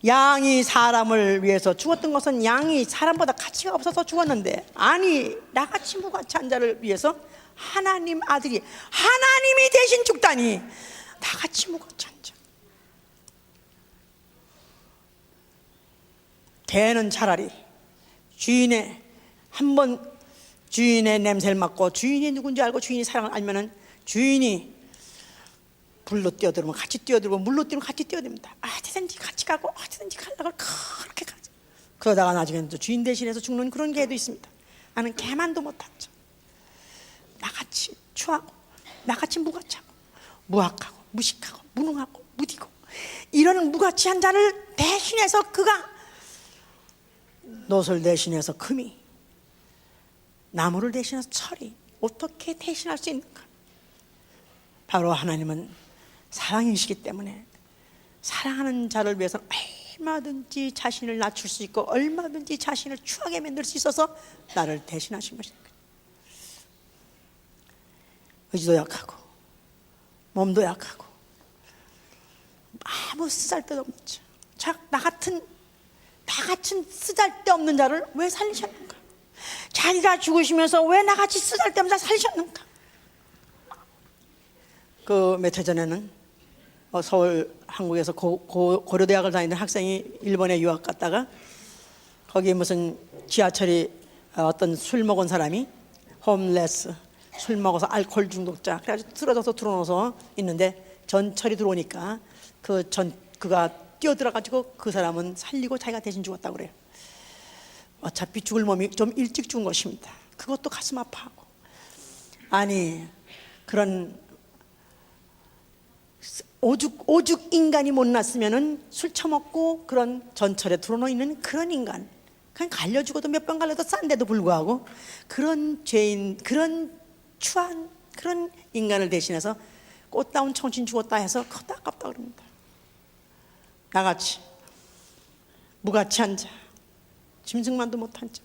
A: 양이 사람을 위해서 죽었던 것은 양이 사람보다 가치가 없어서 죽었는데, 아니 나같이 무가치 한 자를 위해서 하나님 아들이 하나님이 대신 죽다니 나같이 무가치 한 자. 개는 차라리 주인의 한번 주인의 냄새를 맡고 주인이 누군지 알고 주인이 사랑을 알면은 주인이 불로 뛰어들면 같이 뛰어들고 물로 뛰면 같이 뛰어듭니다. 어디든지 같이 가고 어디든지 가려고 그렇게 가죠. 그러다가 나중에는 또 주인 대신해서 죽는 그런 개도 있습니다. 나는 개만도 못하죠. 나같이 추하고 나같이 무가치하고 무학하고 무식하고 무능하고 무디고 이런 무가치한 자를 대신해서 그가 놋을 대신해서 금이, 나무를 대신해서 철이 어떻게 대신할 수 있는가? 바로 하나님은 사랑이시기 때문에 사랑하는 자를 위해서 얼마든지 자신을 낮출 수 있고 얼마든지 자신을 추하게 만들 수 있어서 나를 대신하신 것입니다. 의지도 약하고 몸도 약하고 아무 쓰잘데도 없죠. 나 같은 쓰잘데없는 자를 왜 살리셨는가? 자기가 죽으시면서 왜 나같이 쓰잘데없는 자 살리셨는가? 그 몇 해 전에는 서울 한국에서 고려대학을 다니는 학생이 일본에 유학 갔다가 거기 무슨 지하철이 어떤 술 먹은 사람이 홈레스, 술 먹어서 알코올 중독자 그래가지고 쓰러져서 들어놓아서 있는데 전철이 들어오니까 그가 뛰어들어가지고 그 사람은 살리고 자기가 대신 죽었다고 그래요. 어차피 죽을 몸이 좀 일찍 죽은 것입니다. 그것도 가슴 아파하고, 아니 그런 오죽 인간이 못났으면은 술 처먹고 그런 전철에 들어놓여 있는 그런 인간, 그냥 갈려 죽어도 몇 번 갈려도 싼데도 불구하고 그런 죄인, 그런 추한 그런 인간을 대신해서 꽃다운 청춘 죽었다 해서 그것도 아깝다 그럽니다. 나같이 무가치 한 자, 짐승만도 못한 자,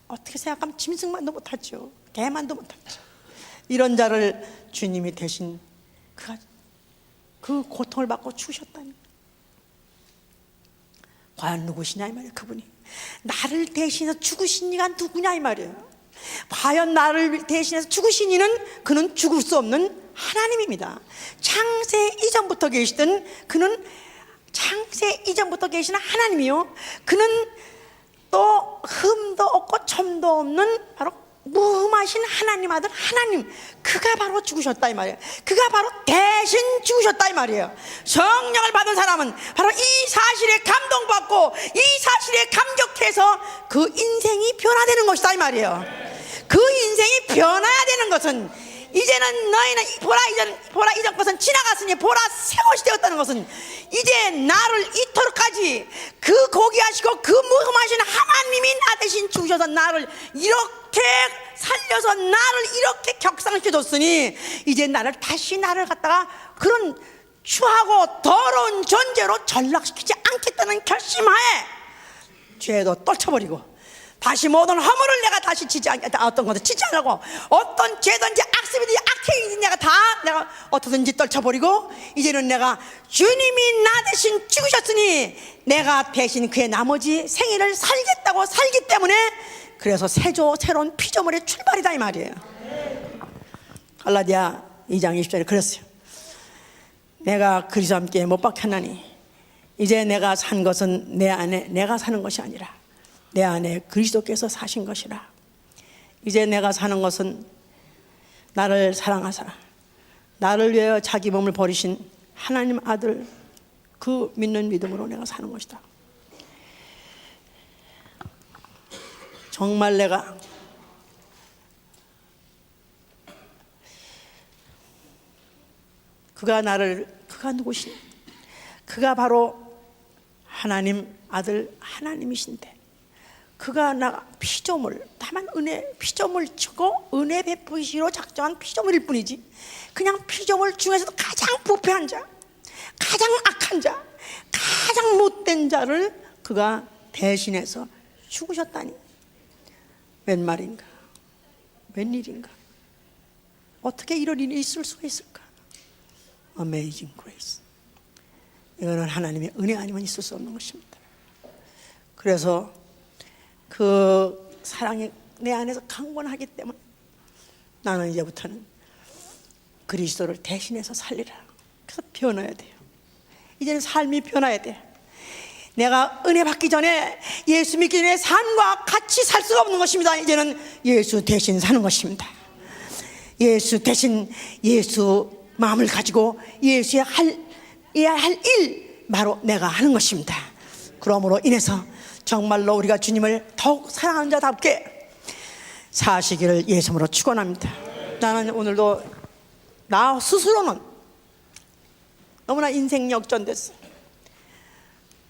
A: 어떻게 생각하면 짐승만도 못하죠. 개만도 못하죠. 이런 자를 주님이 대신 그 고통을 받고 죽으셨다니. 과연 누구시냐 이 말이에요. 그분이 나를 대신해서 죽으신 이가 누구냐 이 말이에요. 과연 나를 대신해서 죽으신 이는 그는 죽을 수 없는 하나님입니다. 창세 이전부터 계시던 그는 창세 이전부터 계시는 하나님이요, 그는 또 흠도 없고 점도 없는 바로 무흠하신 하나님 아들 하나님, 그가 바로 죽으셨다 이 말이에요. 그가 바로 대신 죽으셨다 이 말이에요. 성령을 받은 사람은 바로 이 사실에 감동받고 이 사실에 감격해서 그 인생이 변화되는 것이다 이 말이에요. 그 인생이 변화해야 되는 것은, 이제는 너희는 보라 이전 것은 지나갔으니 보라 새 것이 되었다는 것은, 이제 나를 이토록까지 그 고귀하시고 그 무흠하신 하나님이 나 대신 죽으셔서 나를 이렇게 살려서 나를 이렇게 격상시켜줬으니, 이제 다시 나를 갖다가 그런 추하고 더러운 존재로 전락시키지 않겠다는 결심하에 죄도 떨쳐버리고 다시 모든 허물을 내가 다시 지지 않겠다. 어떤 것도 지지 않으려고, 어떤 죄든지 악습이든지 악행이든지 내가 어떻게든지 떨쳐버리고, 이제는 내가 주님이 나 대신 죽으셨으니 내가 대신 그의 나머지 생애를 살겠다고 살기 때문에, 그래서 새로운 피조물의 출발이다 이 말이에요. 갈라디아 2장 20절에 그랬어요. 내가 그리스도와 함께 못 박혔나니 이제 내가 산 것은 내 안에 내가 사는 것이 아니라 내 안에 그리스도께서 사신 것이라. 이제 내가 사는 것은 나를 사랑하사 나를 위하여 자기 몸을 버리신 하나님 아들 그 믿는 믿음으로 내가 사는 것이다. 정말 내가 그가 누구시냐? 그가 바로 하나님 아들 하나님이신데, 그가 나 피조물, 다만 은혜 피조물 치고 은혜 베푸시로 작정한 피조물일 뿐이지, 그냥 피조물 중에서도 가장 부패한 자, 가장 악한 자, 가장 못된 자를 그가 대신해서 죽으셨다니, 웬 말인가? 웬일인가? 어떻게 이런 일이 있을 수가 있을까? Amazing grace. 이거는 하나님의 은혜 아니면 있을 수 없는 것입니다. 그래서 그 사랑이 내 안에서 강건하기 때문에 나는 이제부터는 그리스도를 대신해서 살리라. 그래서 변해야 돼요. 이제는 삶이 변해야 돼. 내가 은혜 받기 전에, 예수 믿기 전에 삶과 같이 살 수가 없는 것입니다. 이제는 예수 대신 사는 것입니다. 예수 대신, 예수 마음을 가지고 예수의 해야 할 일, 바로 내가 하는 것입니다. 그러므로 인해서 정말로 우리가 주님을 더욱 사랑하는 자답게 사시기를 예수님으로 축원합니다. 나는 오늘도 나 스스로는 너무나 인생 역전됐어.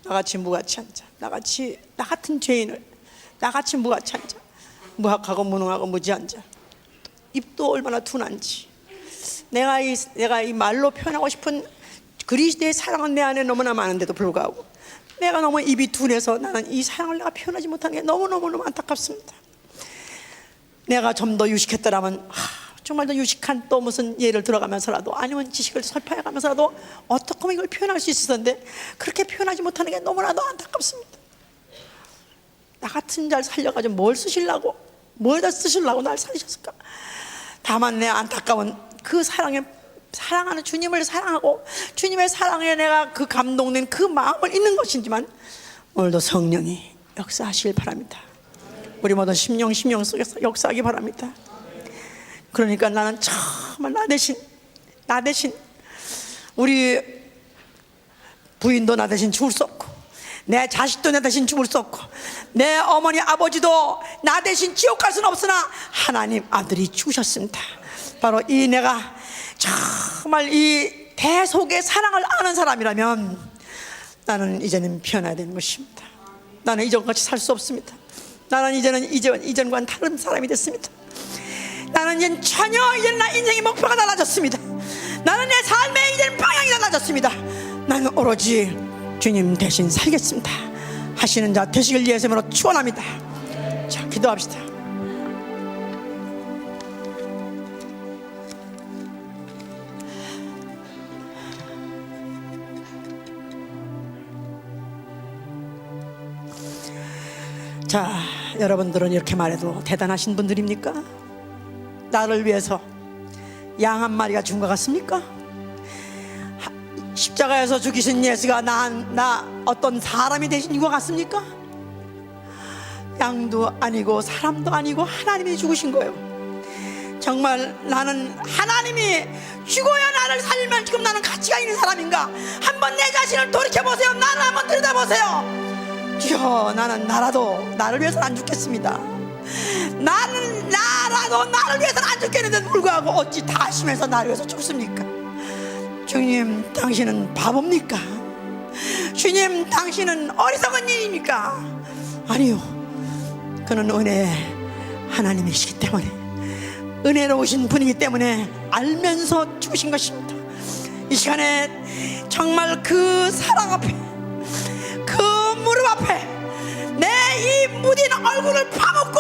A: 나같이 무가치한 자, 나 같은 죄인을 나같이 무가치한 자, 무학하고 무능하고 무지한 자, 입도 얼마나 둔한지, 내가 이 말로 표현하고 싶은 그리스도의 사랑은 내 안에 너무나 많은데도 불구하고 내가 너무 입이 둔해서 나는 이 사랑을 내가 표현하지 못하는 게 너무너무 안타깝습니다. 내가 좀 더 유식했더라면, 정말 더 유식한 또 무슨 예를 들어가면서라도, 아니면 지식을 설파해가면서라도 어떻게 하면 이걸 표현할 수 있었는데, 그렇게 표현하지 못하는 게 너무나도 안타깝습니다. 나 같은 자를 살려가지고 뭘 쓰시려고, 뭘다 쓰시려고 날 살리셨을까? 다만 내 안타까운 그 사랑하는 주님을 사랑하고 주님의 사랑에 내가 그 감동된 그 마음을 있는 것이지만, 오늘도 성령이 역사하시길 바랍니다. 우리 모든 심령 속에서 역사하기 바랍니다. 그러니까 나는 정말 나 대신 우리 부인도 나 대신 죽을 수 없고, 내 자식도 나 대신 죽을 수 없고, 내 어머니 아버지도 나 대신 지옥 갈 수는 없으나 하나님 아들이 죽으셨습니다. 바로 이 내가 정말 이 대속의 사랑을 아는 사람이라면 나는 이제는 변해야 되는 것입니다. 나는 이전같이 살 수 없습니다. 나는 이전과는 다른 사람이 됐습니다. 나는 이제 전혀 나 인생의 목표가 달라졌습니다. 나는 내 삶의 이제는 방향이 달라졌습니다. 나는 오로지 주님 대신 살겠습니다 하시는 자 되시길 예수님으로 축원합니다. 자, 기도합시다. 자, 여러분들은 이렇게 말해도 대단하신 분들입니까? 나를 위해서 양 한 마리가 죽은 것 같습니까? 십자가에서 죽이신 예수가 나 어떤 사람이 되신 것 같습니까? 양도 아니고 사람도 아니고 하나님이 죽으신 거예요. 정말 나는 하나님이 죽어야 나를 살면 지금 나는 가치가 있는 사람인가? 한번 내 자신을 돌이켜보세요. 나를 한번 들여다보세요. 주여, 나는 나를 위해서는 안 죽겠습니다. 나라도 나를 위해서는 안 죽겠는데도 불구하고 어찌 다 하시면서 나를 위해서 죽습니까? 주님, 당신은 바보입니까? 주님, 당신은 어리석은 이입니까? 아니요, 그는 은혜 하나님이시기 때문에, 은혜로우신 분이기 때문에 알면서 죽으신 것입니다. 이 시간에 정말 그 사랑 앞에, 그 무릎 앞에 내 이 무딘 얼굴을 파묻고,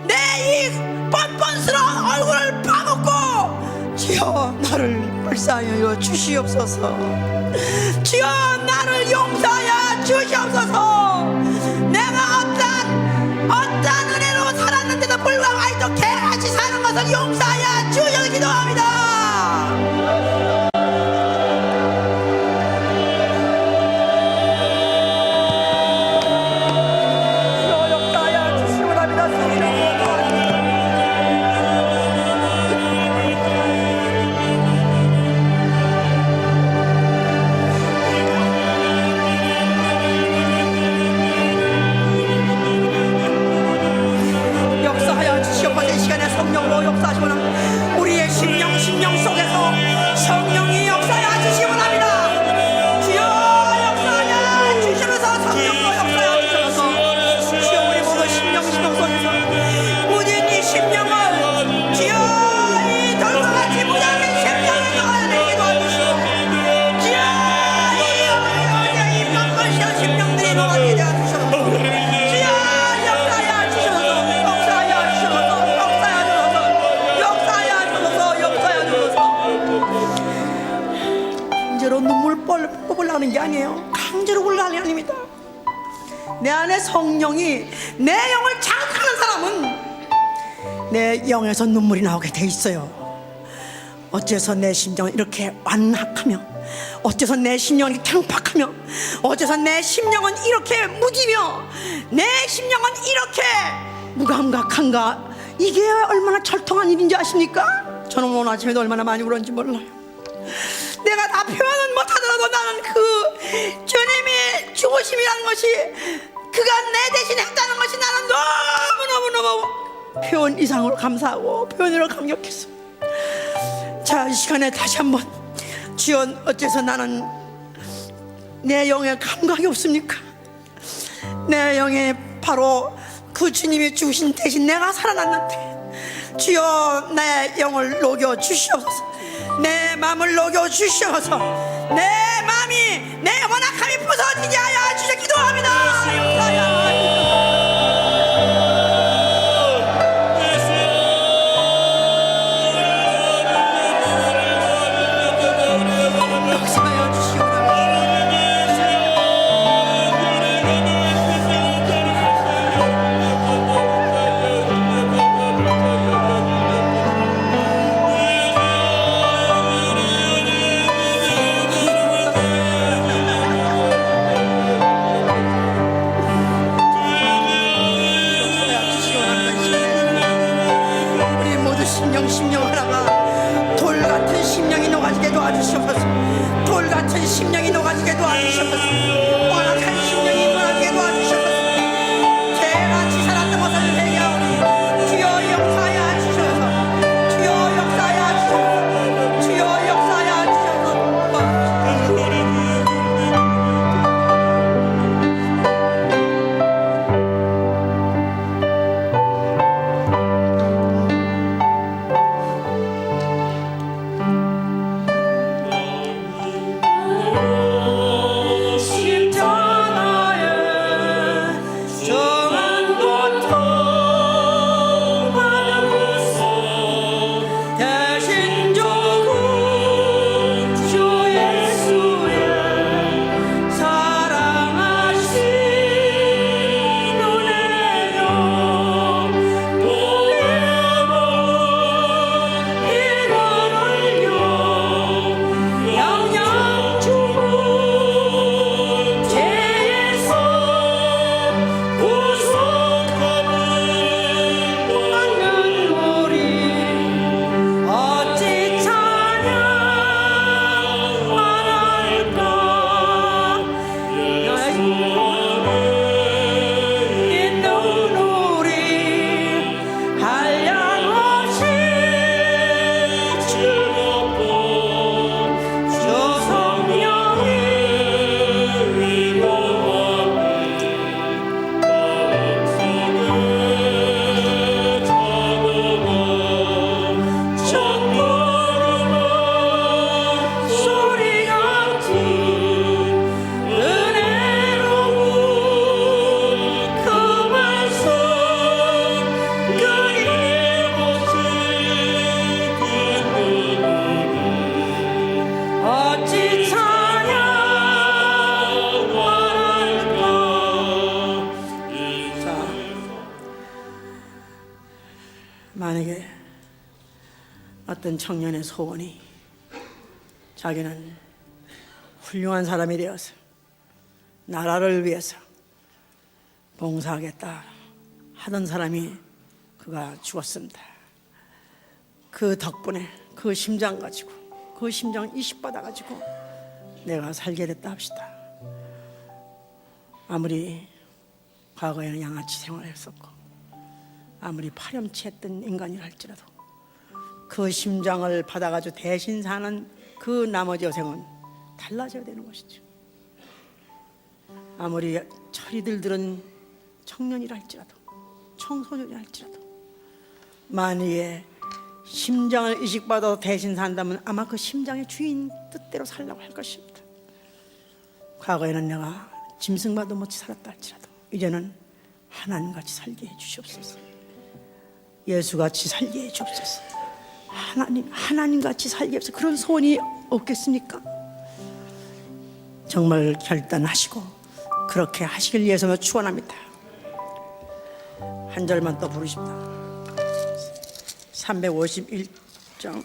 A: 내 이 뻔뻔스러운 얼굴을 파묻고, 주여 나를 불쌍하여 주시옵소서. 주여 나를 용서하여 주시옵소서. 내가 어떤 은혜로 살았는데도 불구하고 아직도 개같이 사는 것을 용서하여 주여 기도합니다. 역사하시고 역사하시고 합니다. 우리의 심령 속에서 성령이 역사하여 주시기 원합니다. 주여 역사하여 주시면서 성령도 역사하여 주셔서 주여 우리 모두 심령 속에서 모든 이 심령을 주여 이 돌과같이 무장한 심령을 넣어내게 도와주시고 주여 이 깜깜시한 심령들이 놓아지게 도와주셔서 주여 역사하여 주셔서 역사하여 주셔서 역사하여 주셔서 강제로 눈물 뽑으려고 하는 게 아니에요. 강제로 울라는 게 아닙니다. 내 안에 성령이 내 영을 자극하는 사람은 내 영에서 눈물이 나오게 돼 있어요. 어째서 내 심정은 이렇게 완악하며, 어째서 내 심령은 이렇게 강팍하며, 어째서 내 심령은 이렇게 무디며, 내 심령은 이렇게 무감각한가? 이게 얼마나 철통한 일인지 아십니까? 저는 오늘 아침에도 얼마나 많이 울었는지 몰라요. 내가 다 표현은 못하더라도 나는 그 주님이 죽으심이라는 것이, 그가 내 대신 했다는 것이 나는 너무너무너무 표현 이상으로 감사하고 표현으로 감격했어. 자, 이 시간에 다시 한번 주여, 어째서 나는 내 영에 감각이 없습니까? 내 영에 바로 그 주님이 죽으신 대신 내가 살아났는데 주여 내 영을 녹여 주시옵소서. 내 마음을 녹여 주시옵소서. 내 마음이, 내 완악함이 부서지게 하여 주시옵소서. 기도합니다. 심령 하나가 돌같은 심령이 녹아지게 도와주시옵소서. 돌같은 심령이 녹아지게 도와주시옵소서. 완악한 심령이 무너지게 도와주시옵소서. 죄같이 살았던 것을 회개하오니 주여 역사하여 주셔서, 주여 역사하여 주셔서, 주여 역사하여 주셔서. 만약에 어떤 청년의 소원이 자기는 훌륭한 사람이 되어서 나라를 위해서 봉사하겠다 하던 사람이 그가 죽었습니다. 그 덕분에 그 심장 가지고, 그 심장 이식 받아가지고 내가 살게 됐다 합시다. 아무리 과거에는 양아치 생활을 했었고 아무리 파렴치했던 인간이라 할지라도 그 심장을 받아가지고 대신 사는 그 나머지 여생은 달라져야 되는 것이죠. 아무리 철이 들들은 청년이라 할지라도 청소년이라 할지라도 만약에 심장을 이식받아 대신 산다면 아마 그 심장의 주인 뜻대로 살라고 할 것입니다. 과거에는 내가 짐승과도 못이 살았다 할지라도 이제는 하나님같이 살게 해 주시옵소서. 예수같이 살게 해 주옵소서. 하나님같이 살게 해서 그런 소원이 없겠습니까? 정말 결단하시고 그렇게 하시길 위해서 축원합니다. 한 절만 더 부르십니다. 351장